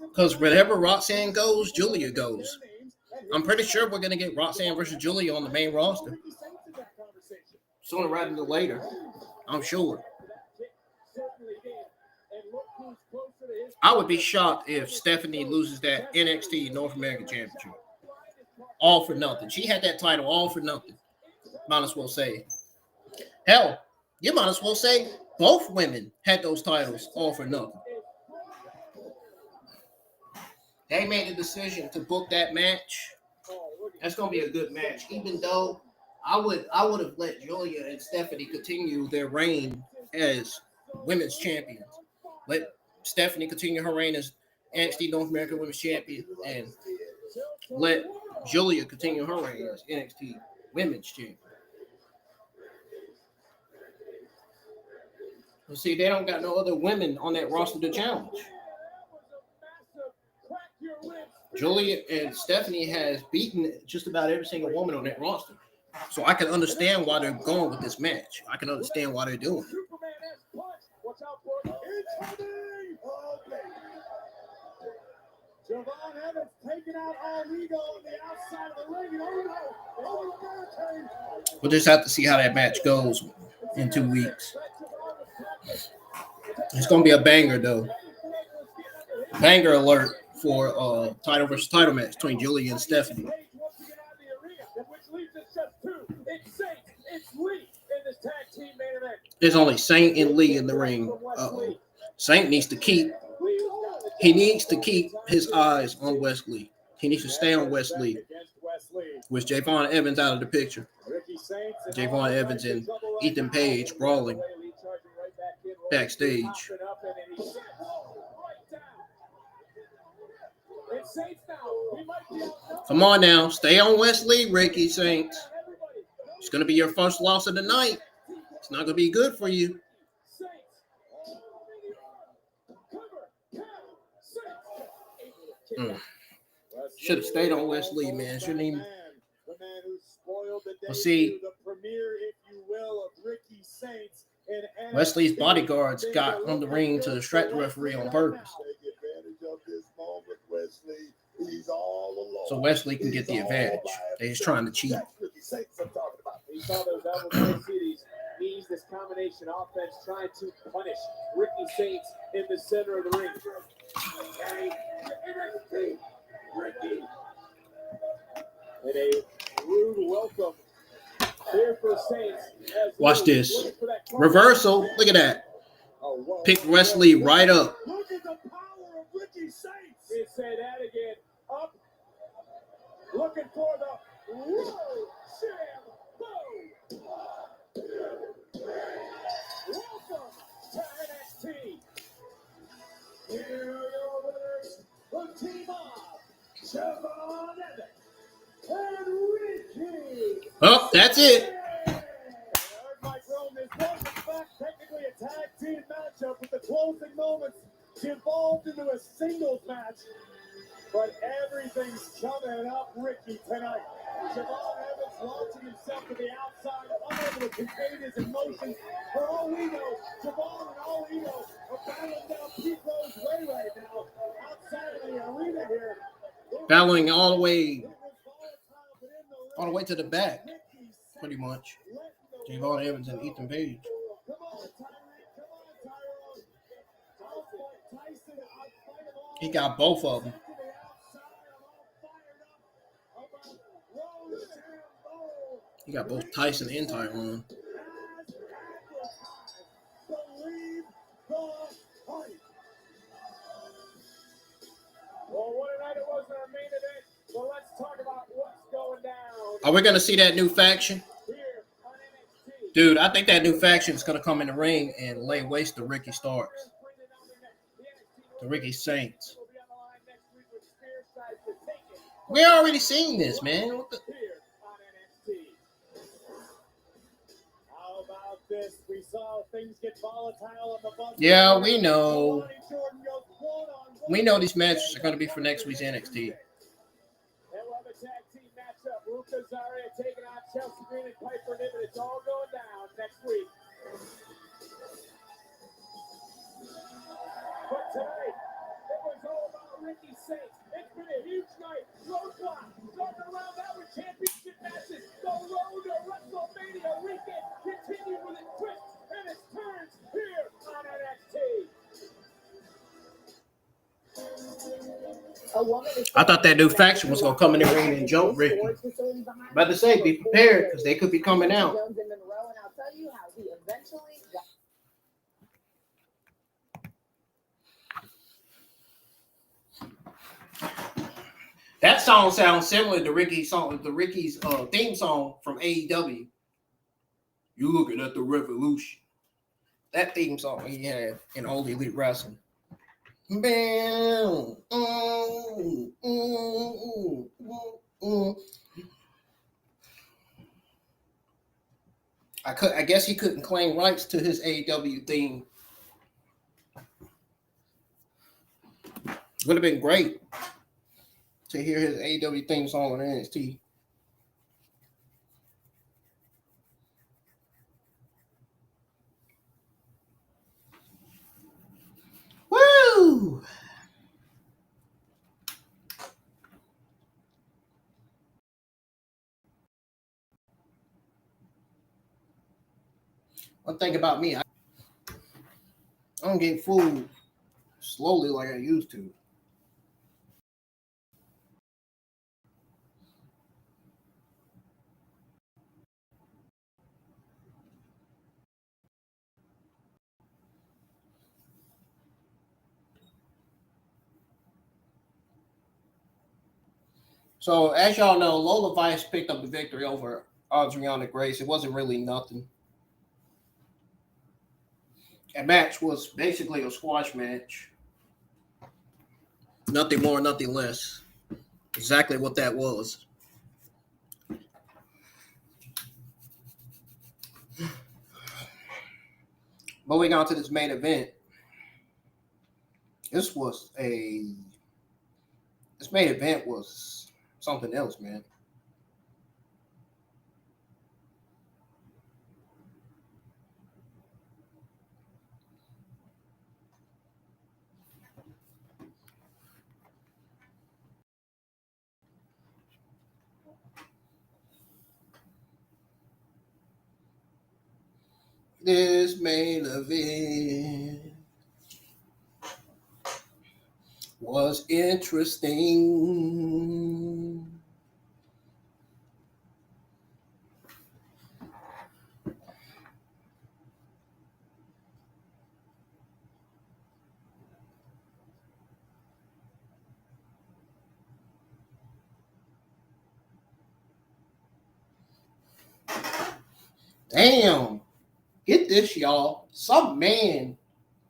Because wherever Roxanne goes, Julia goes. I'm pretty sure we're going to get Roxanne versus Julia on the main roster. Sooner rather than later. I'm sure. I would be shocked if Stephanie loses that NXT North American Championship. All for nothing. She had that title all for nothing. Might as well say. Hell, you might as well say both women had those titles all for nothing. They made the decision to book that match. That's gonna be a good match. Even though I would have let Julia and Stephanie continue their reign as women's champions. Let Stephanie continue her reign as NXT North American Women's Champion, and let Julia continue her reign as NXT Women's Champion. Well, see, they don't got no other women on that roster to challenge. Julia and Stephanie has beaten just about every single woman on that roster. So I can understand why they're going with this match. I can understand why they're doing it. Javon Evans taking out All Ego on the outside of the ring. We'll just have to see how that match goes in 2 weeks. It's going to be a banger, though. Banger alert for title versus title match between Julia and Stephanie. There's only Saint and Lee in the ring. Saint needs to keep his eyes on Wesley. He needs to stay on Wesley. With Javon Evans out of the picture. Javon Evans and Ethan Page brawling backstage. Come on now. Stay on Wesley, Ricky Saints. It's going to be your first loss of the night. It's not going to be good for you. Should have stayed on Wesley, man. Shouldn't even. Well, see, Wesley's bodyguards got on the ring to distract the referee on purpose. So Wesley can get the advantage. They're just trying to cheat. He saw those elbows, knees, this combination offense trying to punish Ricky Saints in the center of the ring. And a rude welcome here for Saints. Watch this. Reversal. Look at that. Pick Wesley right up. Look at the power of Ricky Saints. Let's say that again. Up. Looking for the World Champion. Welcome to NXT. Here are your winners, the team of Javon Evans and Ricky. Oh, that's it. Mike Rome, this was in fact technically a tag team matchup with the closing moments evolved into a singles match. But everything's coming up Ricky tonight. Javon Evans launching himself to the outside, unable to contain his emotions. For all we know, Javon and all we know are battling down Pete Rose's way right now, outside of the arena here. Battling all the way to the back, pretty much. Javon Evans and Ethan Page. He got both of them. He got both Tyson and Tyrone. Well, what a night it was in our main event. Well, let's talk about what's going down. Are we going to see that new faction? Dude, I think that new faction is going to come in the ring and lay waste to Ricky Starks. The Ricky Saints. We already seen this, man. What the? How about this? We saw things get volatile on the bus. Yeah, we know. We know these matches are going to be for next week's NXT. And we'll have a tag team matchup. Ruka Zaria taking on Chelsea Green and Piper Niven. It's all going down next week. But tonight, it was all about Ricky Saints. It's been a huge night. Roadblock. Starting around that with championship matches. The road to WrestleMania weekend continued with its twists and its turns here on NXT. I thought that new faction was going to come in the ring and joke Ricky. About to say, be prepared because they could be coming out. That song sounds similar to Ricky's theme song from AEW. You looking at the Revolution. That theme song he had in All Elite Wrestling. I guess he couldn't claim rights to his AEW theme. Would have been great to hear his AEW theme song on NXT. Woo! One thing about me, I don't get fooled slowly like I used to. So, as y'all know, Lola Vice picked up the victory over Jordynne Grace. It wasn't really nothing. That match was basically a squash match. Nothing more, nothing less. Exactly what that was. Moving on to this main event. This main event was something else, man. This main event was interesting. Damn. Get this, y'all. Some man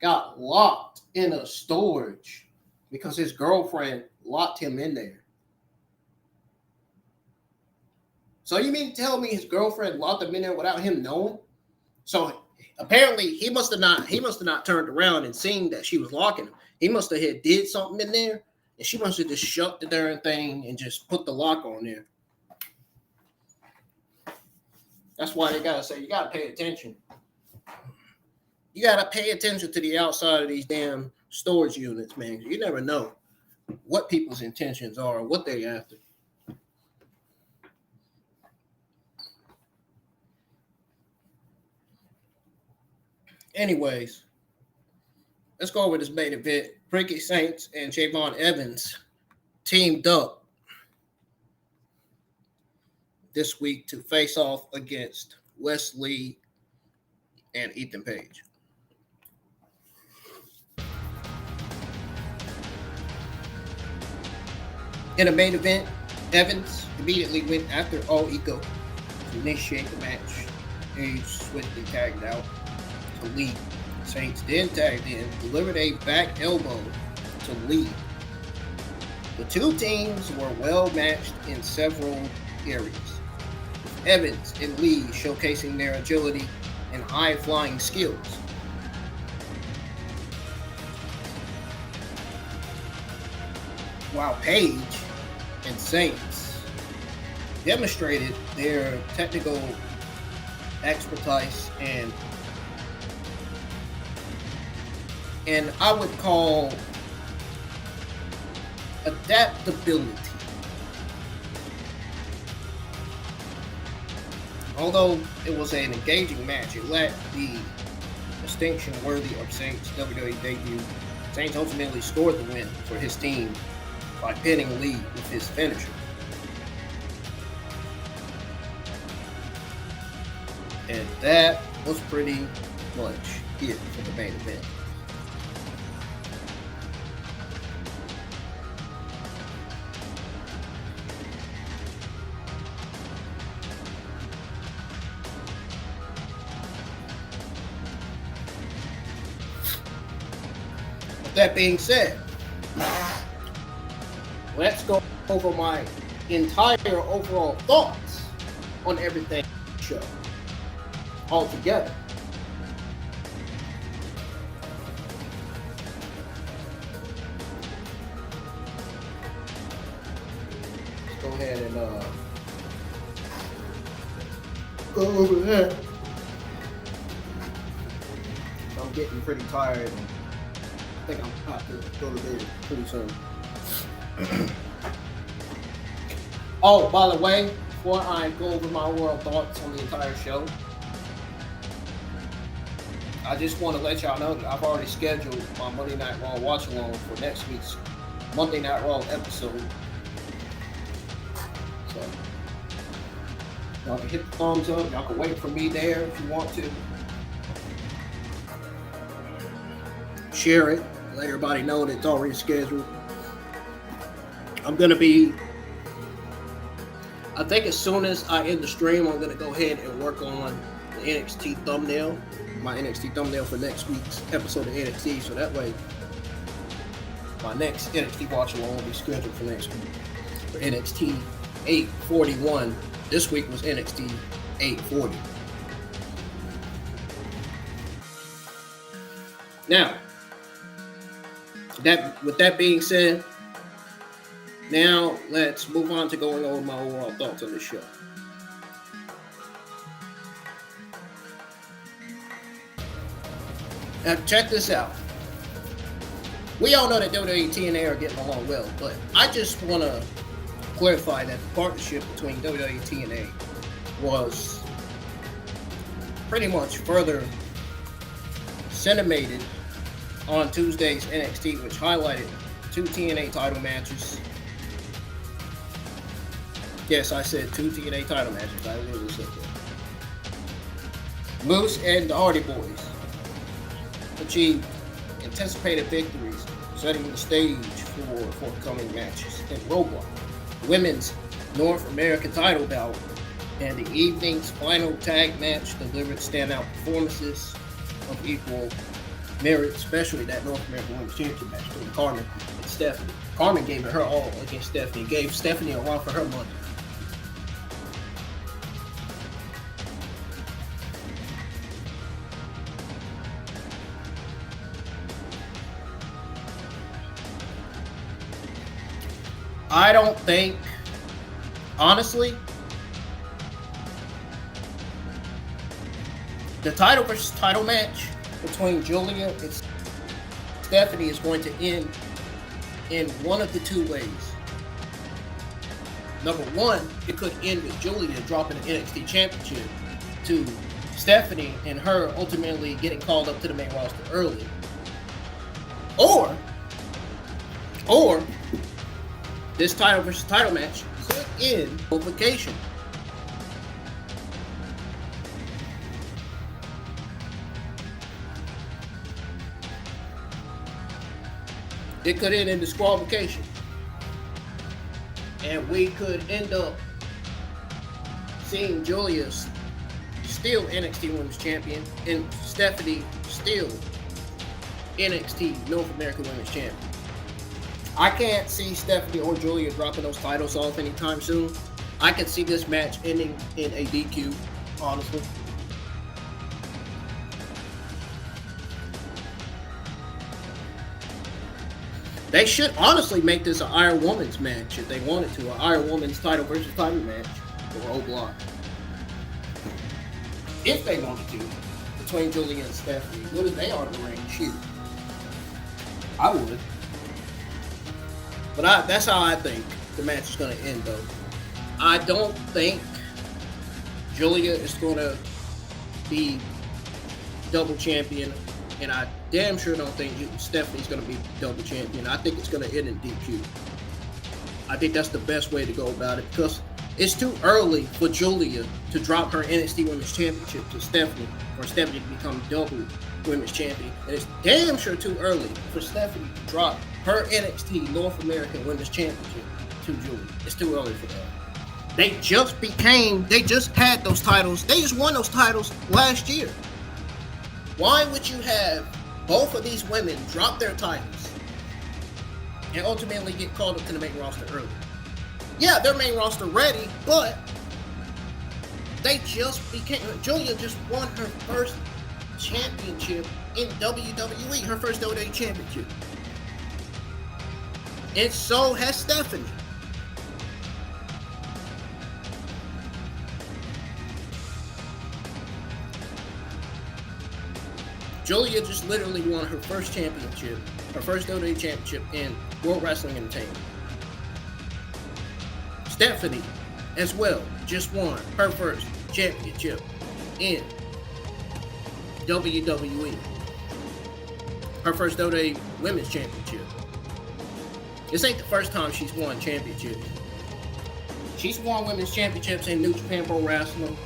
got locked in a storage because his girlfriend locked him in there. So you mean to tell me his girlfriend locked him in there without him knowing? So apparently he must have not turned around and seen that she was locking him. He must have did something in there, and she must have just shut the darn thing and just put the lock on there. That's why they gotta say you gotta pay attention. You gotta pay attention to the outside of these damn storage units, man. You never know what people's intentions are, what they're after. Anyways, let's go over this main event. Ricky Saints and Javon Evans teamed up this week to face off against Wesley and Ethan Page. In the main event, Evans immediately went after All Ego to initiate the match. Page swiftly tagged out to lead. Saints then tagged in, delivered a back elbow to lead. The two teams were well matched in several areas. Evans and Lee showcasing their agility and high-flying skills. While Page and Saints demonstrated their technical expertise and I would call adaptability. Although it was an engaging match, it lacked the distinction worthy of Saints' WWE debut. Saints ultimately scored the win for his team by pinning Lee with his finisher. And that was pretty much it for the main event. That being said, let's go over my entire overall thoughts on everything show altogether. Let's go ahead and go over that. I'm getting pretty tired. I think I'm about to go to bed pretty soon. Oh, by the way, before I go over my overall thoughts on the entire show, I just want to let y'all know that I've already scheduled my Monday Night Raw watch along for next week's Monday Night Raw episode. So y'all can hit the thumbs up. Y'all can wait for me there if you want to. Share it. Let everybody know that it's already scheduled. I'm going to be, I think as soon as I end the stream, I'm going to go ahead and work on the NXT thumbnail, my NXT thumbnail for next week's episode of NXT. So that way, my next NXT watch along will be scheduled for next week. for NXT 841. This week was NXT 840. Now, with that being said, now let's move on to going over my overall thoughts on the show. Now, check this out. We all know that WWE and TNA are getting along well, but I just want to clarify that the partnership between WWE and TNA was pretty much further cinemated on Tuesday's NXT, which highlighted 2 TNA title matches. Yes, I said 2 TNA title matches. I literally said that. Moose and the Hardy Boyz achieved anticipated victories, setting the stage for forthcoming matches in Roadblock, Women's North American title bout, and the evening's final tag match delivered standout performances of equal merit, especially that North American Women's Championship match between Karmen and Stephanie. Karmen gave it her all against Stephanie, gave Stephanie a run for her money. I don't think, honestly, the title versus title match between Julia and Stephanie is going to end in one of the 2 ways. Number one, it could end with Julia dropping the NXT Championship to Stephanie and her ultimately getting called up to the main roster early. Or this title versus title match could end qualification. It could end in disqualification. And we could end up seeing Julia still NXT Women's Champion and Stephanie still NXT North American Women's Champion. I can't see Stephanie or Julia dropping those titles off anytime soon. I can see this match ending in a DQ, honestly. They should honestly make this an Iron Woman's match if they wanted to. An Iron Woman's title versus title match for Roadblock. If they wanted to. Between Julia and Stephanie. Good as they are in the ring, shoot. I would. But that's how I think the match is going to end, though. I don't think Julia is going to be double champion, and I damn sure don't think Stephanie's going to be double champion. I think it's going to end in DQ. I think that's the best way to go about it, because it's too early for Julia to drop her NXT Women's Championship to Stephanie, for Stephanie to become double Women's Champion. And it's damn sure too early for Stephanie to drop her NXT North American Women's Championship to Julia. It's too early for that. They just had those titles. They just won those titles last year. Why would you have both of these women drop their titles and ultimately get called up to the main roster early? Yeah, they're main roster ready, but Julia just won her first championship in WWE, her first WWE championship. And so has Stephanie. Julia just literally won her first championship, her first WWE championship in World Wrestling Entertainment. Stephanie, as well, just won her first championship in WWE. Her first WWE Women's Championship. This ain't the first time she's won championships. She's won women's championships in New Japan Pro Wrestling,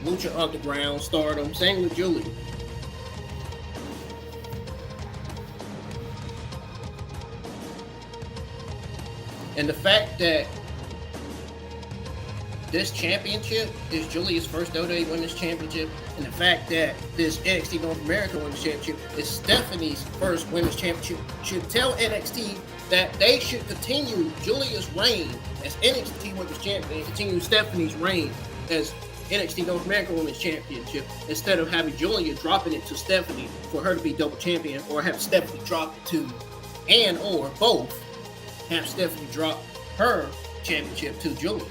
Lucha Underground, Stardom. Same with Julia. And the fact that this championship is Julia's first WWE Women's Championship, and the fact that this NXT North America Women's Championship is Stephanie's first Women's Championship should tell NXT that they should continue Julia's reign as NXT Women's Champion and continue Stephanie's reign as NXT North America Women's Championship instead of having Julia dropping it to Stephanie for her to be double champion, or have Stephanie drop it to, and or both, have Stephanie drop her championship to Julia.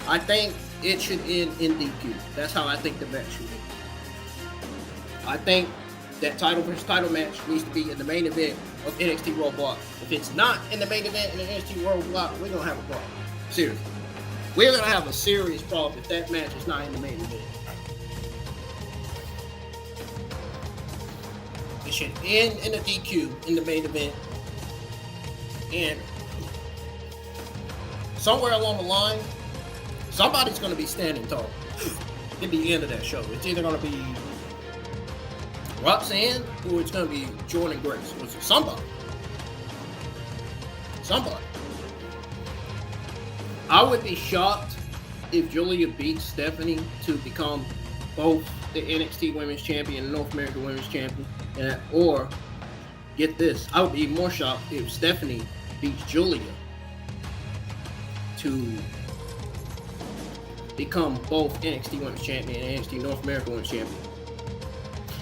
I think it should end in DQ. That's how I think the match should end. I think that title versus title match needs to be in the main event of NXT World Block. If it's not in the main event in the NXT World Block, we're going to have a problem. Seriously. We're going to have a serious problem if that match is not in the main event. It should end in a DQ in the main event. And somewhere along the line, somebody's going to be standing tall at the end of that show. It's either going to be Roxanne or it's going to be Jordynne Grace. Or somebody. Somebody. I would be shocked if Julia beats Stephanie to become both the NXT Women's Champion and North American Women's Champion. Or, get this, I would be more shocked if Stephanie beats Julia to become both NXT Women's Champion and NXT North American Women's Champion.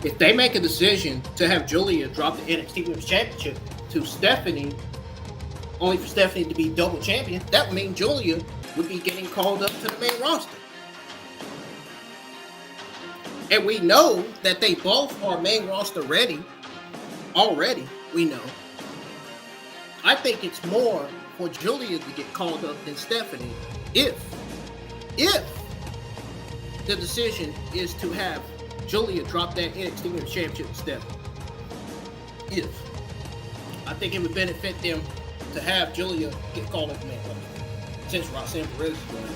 If they make a decision to have Julia drop the NXT Women's Championship to Stephanie, only for Stephanie to be double champion, that would mean Julia would be getting called up to the main roster. And we know that they both are main roster ready. Already, we know. I think it's more for Julia to get called up than Stephanie if the decision is to have Julia drop that NXT Women's Championship to Stephanie. If. I think it would benefit them to have Julia get called up to main roster since Roxanne Perez is going to.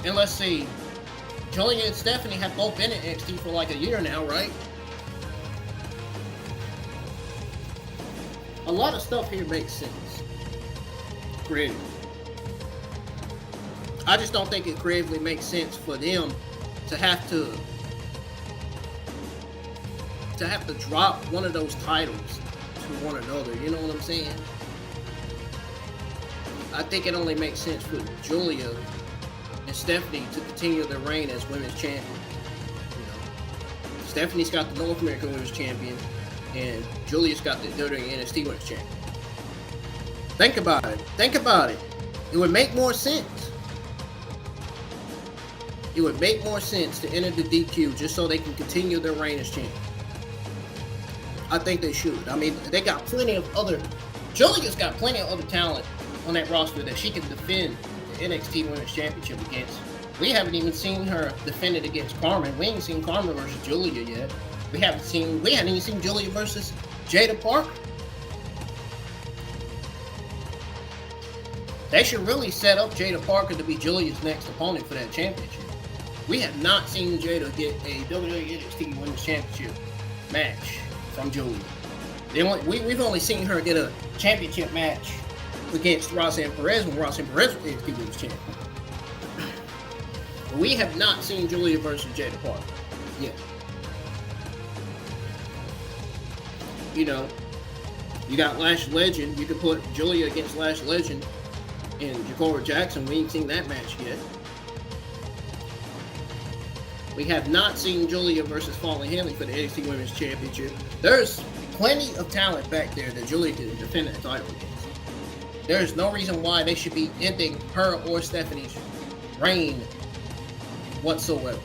And let's see, Julia and Stephanie have both been in NXT for like a year now, right? A lot of stuff here makes sense. Creatively. I just don't think it creatively makes sense for them to have to drop one of those titles to one another. You know what I'm saying? I think it only makes sense for Julia and Stephanie to continue their reign as women's champion. You know, Stephanie's got the North American Women's Champion, and Julia's got the WWE NXT Women's Champion. Think about it. Think about it. It would make more sense. It would make more sense to enter the DQ just so they can continue their reign as champion. I think they should. I mean, they got plenty of other. Julia's got plenty of other talent on that roster that she can defend the NXT Women's Championship against. We haven't even seen her defend it against Karmen. We ain't seen Karmen versus Julia yet. We haven't even seen Julia versus Jada Parker. They should really set up Jada Parker to be Julia's next opponent for that championship. We have not seen Jada get a WWE NXT Women's Championship match from Julia. We've only seen her get a championship match against Roxanne Perez when Roxanne Perez was NXT Women's Champion. We have not seen Julia versus Jada Parker yet. You know, you got Lash Legend. You could put Julia against Lash Legend and Jakora Jackson. We ain't seen that match yet. We have not seen Julia versus Fallon Henley for the NXT Women's Championship. There's plenty of talent back there that Julia can defend that title against. There's no reason why they should be ending her or Stephanie's reign whatsoever.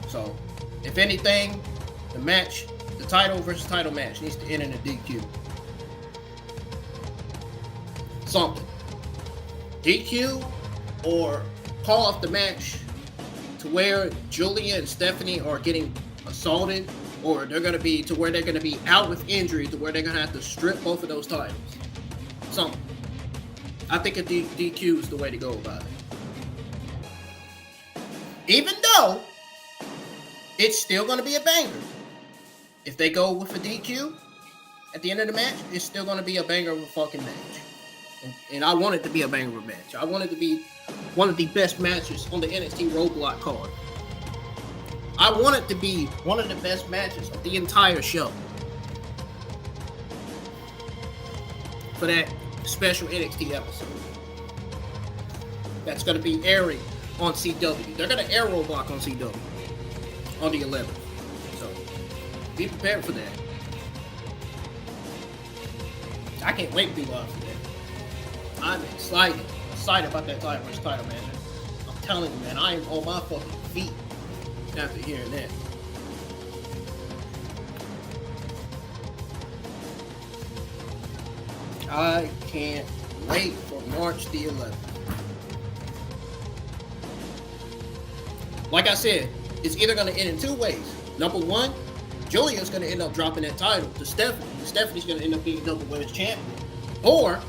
So, if anything, the title versus title match needs to end in a DQ. Something. DQ or call off the match to where Julia and Stephanie are getting assaulted, or they're going to be to where they're going to be out with injury, to where they're going to have to strip both of those titles. Something. I think a DQ is the way to go about it. Even though it's still going to be a banger. If they go with a DQ at the end of the match, it's still going to be a banger of a fucking match. And I want it to be a banger of a match. I want it to be one of the best matches on the NXT Roadblock card. I want it to be one of the best matches of the entire show. For that special NXT episode. That's going to be airing on CW. They're going to air Roadblock on CW on the 11th. So, be prepared for that. I can't wait to be live for that. I'm excited about that title match. I'm telling you, man, I am on my fucking feet after hearing that. I can't wait for March the 11th. Like I said, it's either going to end in two ways. Number one, Julia's going to end up dropping that title to Stephanie. Stephanie's going to end up being double women's champion. Or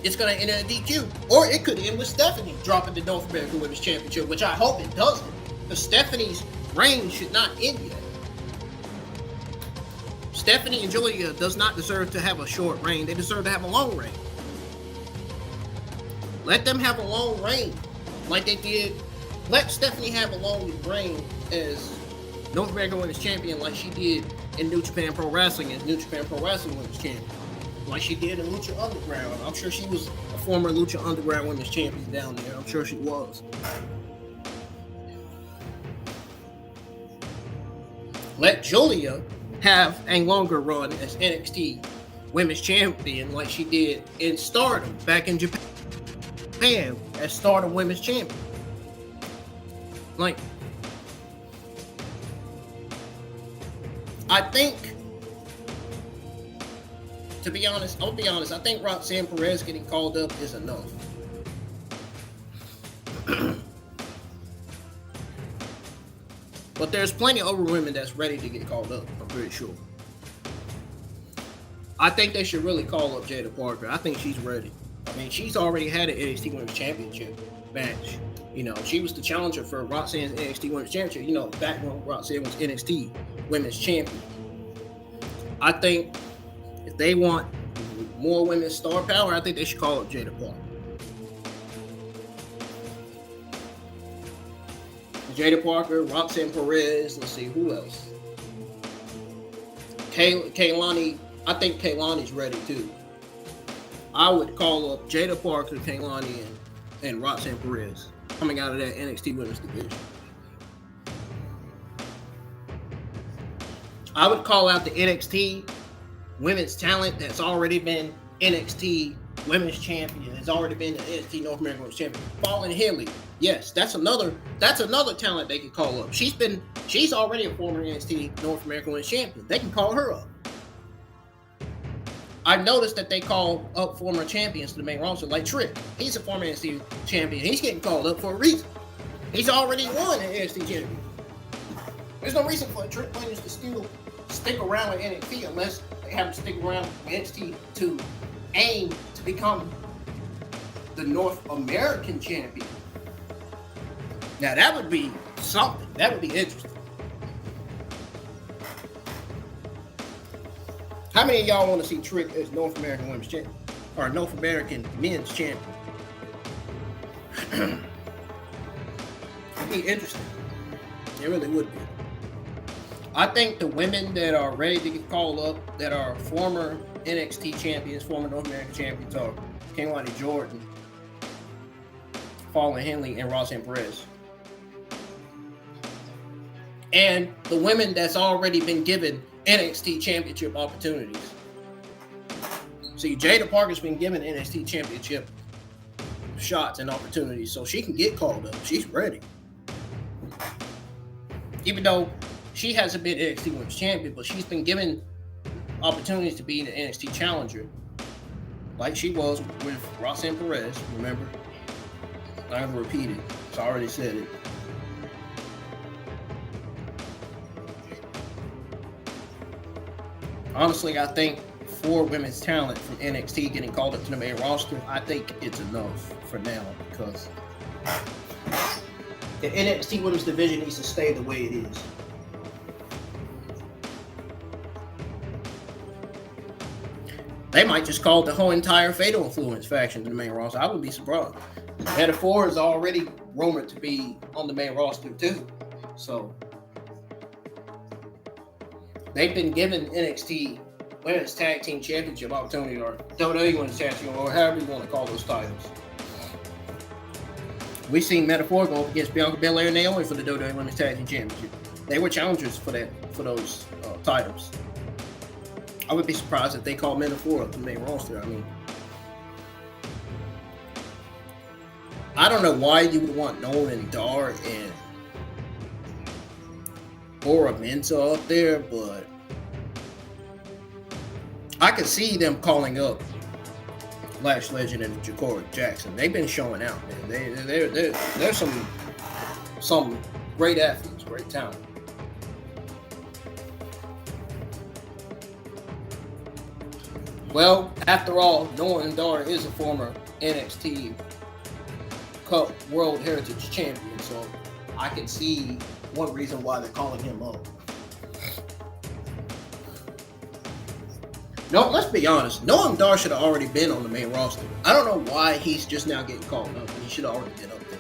it's going to end in a DQ. Or it could end with Stephanie dropping the North American Women's Championship, which I hope it doesn't. Because Stephanie's reign should not end yet. Stephanie and Julia does not deserve to have a short reign. They deserve to have a long reign. Let them have a long reign like they did. Let Stephanie have a long reign as North American Women's Champion like she did in New Japan Pro Wrestling as New Japan Pro Wrestling Women's Champion. Like she did in Lucha Underground. I'm sure she was a former Lucha Underground Women's Champion down there. I'm sure she was. Let Julia have a longer run as NXT Women's Champion like she did in Stardom back in Japan as Stardom Women's Champion. Like, I think, to be honest, I'll be honest, I think Roxanne Perez getting called up is enough. But there's plenty of other women that's ready to get called up, I'm pretty sure. I think they should really call up Jada Parker. I think she's ready. I mean, she's already had an NXT Women's Championship match. You know, she was the challenger for Roxanne's NXT Women's Championship, you know, back when Roxanne was NXT Women's Champion. I think if they want more women's star power, I think they should call up Jada Parker. Jada Parker, Roxanne Perez, let's see, who else? Kaylani, I think Kaylani's ready too. I would call up Jada Parker, Kaylani, and Roxanne Perez coming out of that NXT Women's Division. I would call out the NXT Women's talent that's already been NXT Women's Champion, has already been the NXT North American Women's Champion. Fallon Henley, yes, that's another talent they can call up. She's already a former NXT North American Women's Champion. They can call her up. I've noticed that they call up former champions to the main roster, like Trick. He's a former NXT champion. He's getting called up for a reason. He's already won an NXT champion. There's no reason for Trick Williams to still stick around with NXT unless they have to stick around with NXT to aim to become the North American champion. Now that would be something. That would be interesting. How many of y'all want to see Trick as North American Women's Champion or North American Men's Champion? It'd be interesting. It really would be. I think the women that are ready to get called up, that are former NXT champions, former North American champions, are Kaylani Jordan, Fallon Henley, and Roxanne Perez. And the women that's already been given NXT championship opportunities. See, Jada Parker's been given NXT championship shots and opportunities, so she can get called up. She's ready. Even though she hasn't been NXT Women's Champion, but she's been given opportunities to be an NXT challenger, like she was with Roxanne Perez, remember? I have repeated, so I already said it. Honestly, I think 4 women's talent from NXT getting called up to the main roster, I think it's enough for now, because The NXT Women's Division needs to stay the way it is. They might just call the whole entire Fatal Influence faction to the main roster. I would be surprised. Metaphor is already rumored to be on the main roster too. So they've been given NXT Women's Tag Team Championship opportunity, or WWE Women's Tag Team, or however you want to call those titles. We've seen Metaphor go up against Bianca Belair and Naomi for the WWE Women's Tag Team Championship. They were challengers for those titles. I would be surprised if they call Metaphor up to the main roster. I mean, I don't know why you would want Nolan Dar and Ora Mensah up there, but I could see them calling up Lash Legend and Jakora Jackson. They've been showing out, man. They're some great athletes, great talent. Well, after all, Nolan Dar is a former NXT Cup World Heritage Champion, so I can see one reason why they're calling him up. No, let's be honest. Nolan Dar should have already been on the main roster. I don't know why he's just now getting called up. He should have already been up there.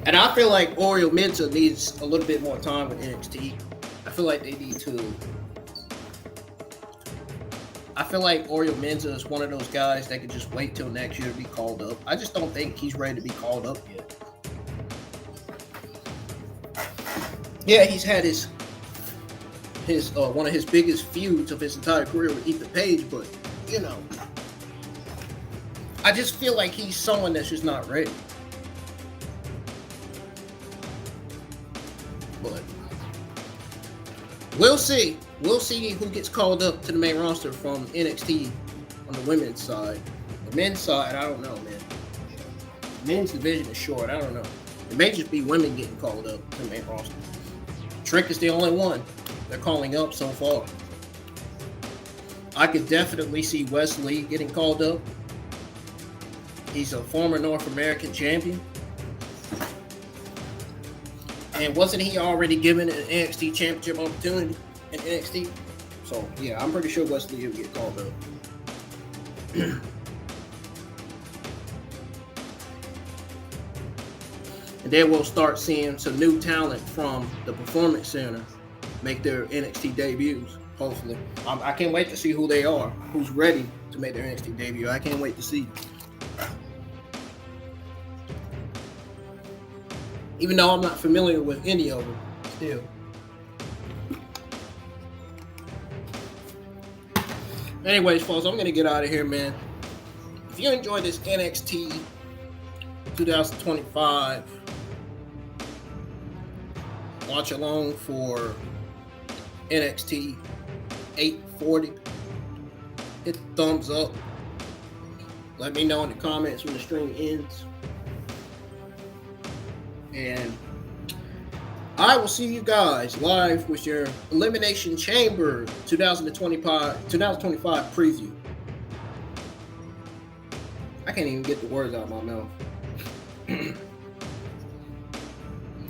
And I feel like Oriel Mensah needs a little bit more time with NXT. I feel like they need to. I feel like Oriel Mensah is one of those guys that could just wait till next year to be called up. I just don't think he's ready to be called up yet. Yeah, he's had his one of his biggest feuds of his entire career with Ethan Page, but you know, I just feel like he's someone that's just not ready. But we'll see. We'll see who gets called up to the main roster from NXT on the women's side. The men's side, I don't know, man. Men's division is short. I don't know. It may just be women getting called up to the main roster. Trick is the only one they're calling up so far. I could definitely see Wesley getting called up. He's a former North American champion. And wasn't he already given an NXT championship opportunity in NXT? So, yeah, I'm pretty sure Wesley will get called up. And then we'll start seeing some new talent from the Performance Center make their NXT debuts, hopefully. I can't wait to see who they are, who's ready to make their NXT debut. I can't wait to see. Even though I'm not familiar with any of them, still. Anyways, folks, I'm going to get out of here, man. If you enjoyed this NXT 2025 watch along for NXT 840, hit the thumbs up. Let me know in the comments when the stream ends. And I will see you guys live with your Elimination Chamber 2025 preview. I can't even get the words out of my mouth. And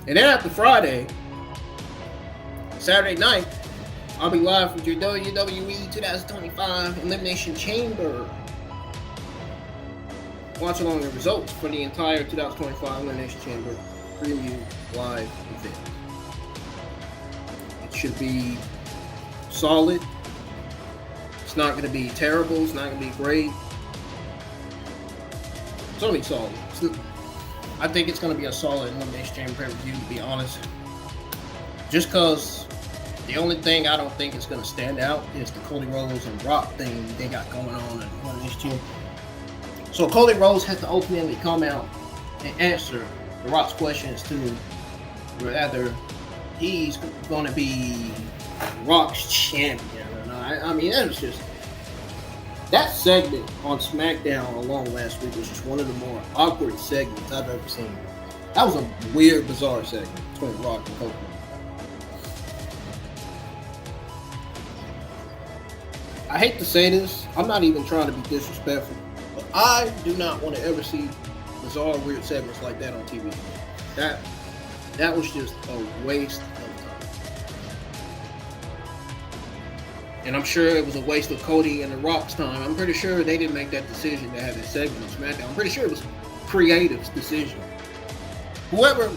then after Friday, Saturday night, I'll be live with your WWE 2025 Elimination Chamber. Watch along the results for the entire 2025 Elimination Chamber preview live event. It should be solid. It's not going to be terrible. It's not going to be great. It's going to be solid. I think it's going to be a solid Elimination Chamber pay-per-view, to be honest. Just because the only thing I don't think is going to stand out is the Cody Rhodes and Rock thing they got going on in Elimination Chamber. So Cody Rhodes has to ultimately come out and answer the Rock's questions to whether he's going to be Rock's champion or not. I mean, that was just... That segment on SmackDown alone last week was just one of the more awkward segments I've ever seen. That was a weird, bizarre segment between Rock and Cody. I hate to say this. I'm not even trying to be disrespectful, but I do not want to ever see bizarre, weird segments like that on TV. That was just a waste of time. And I'm sure it was a waste of Cody and The Rock's time. I'm pretty sure they didn't make that decision to have that segment on SmackDown. I'm pretty sure it was creative's decision. Whoever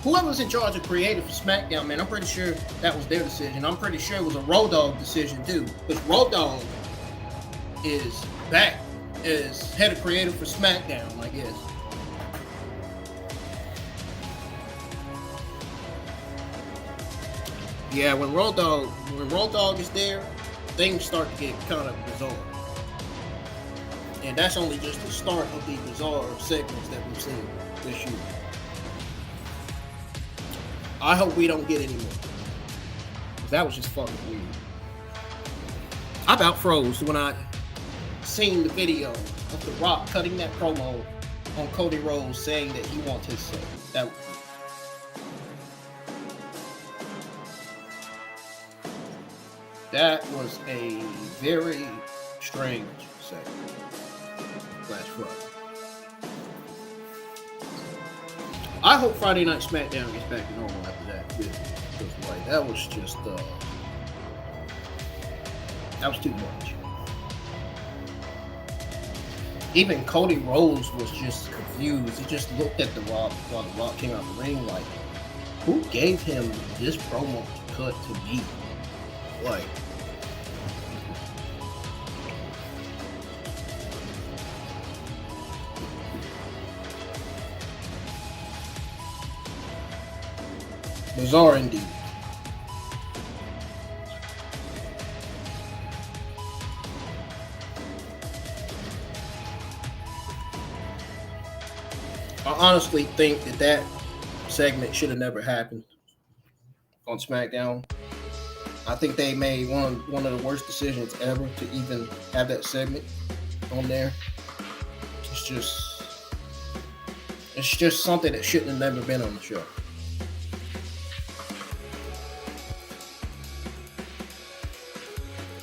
was in charge of creative for SmackDown, man, I'm pretty sure that was their decision. I'm pretty sure it was a Road Dogg decision too, because Road Dogg is back as head of creative for SmackDown, I guess. Yeah, when Road Dogg is there, things start to get kind of bizarre. And that's only just the start of the bizarre segments that we've seen this year. I hope we don't get any more. That was just fucking weird. I about froze when I seen the video of The Rock cutting that promo on Cody Rhodes saying that he wants his son. That was a very strange segment. Flash front. I hope Friday Night SmackDown gets back to normal after that. Because like that was just that was too much. Even Cody Rhodes was just confused. He just looked at The Rock while The Rock came out the ring like, who gave him this promo to cut to me? Like, bizarre indeed. I honestly think that segment should have never happened on SmackDown. I think they made one of the worst decisions ever to even have that segment on there. It's just something that shouldn't have never been on the show.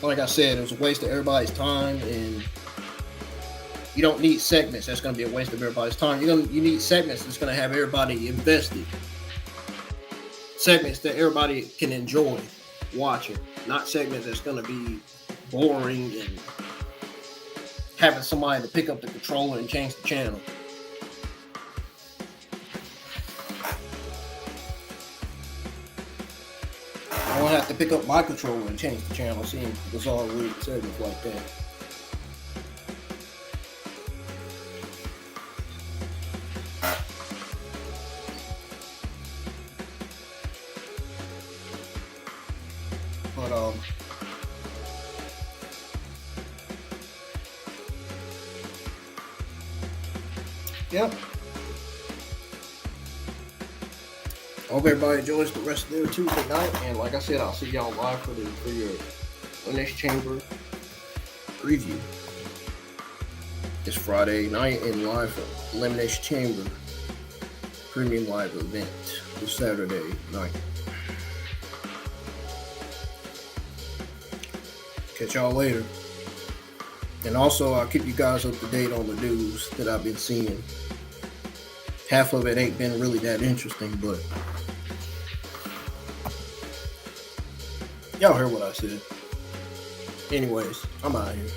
Like I said, it was a waste of everybody's time, and you don't need segments that's going to be a waste of everybody's time. You need segments that's going to have everybody invested. Segments that everybody can enjoy watching, not segments that's going to be boring and having somebody to pick up the controller and change the channel. I don't have to pick up my controller and change the channel, seeing bizarre, weird segments like that. But yeah. Hope everybody enjoys the rest of their Tuesday night, and like I said, I'll see y'all live for your Elimination Chamber preview this Friday night, and live for Elimination Chamber premium live event this Saturday night. Catch y'all later. And also, I'll keep you guys up to date on the news that I've been seeing. Half of it ain't been really that interesting, but y'all heard what I said. Anyways, I'm out of here.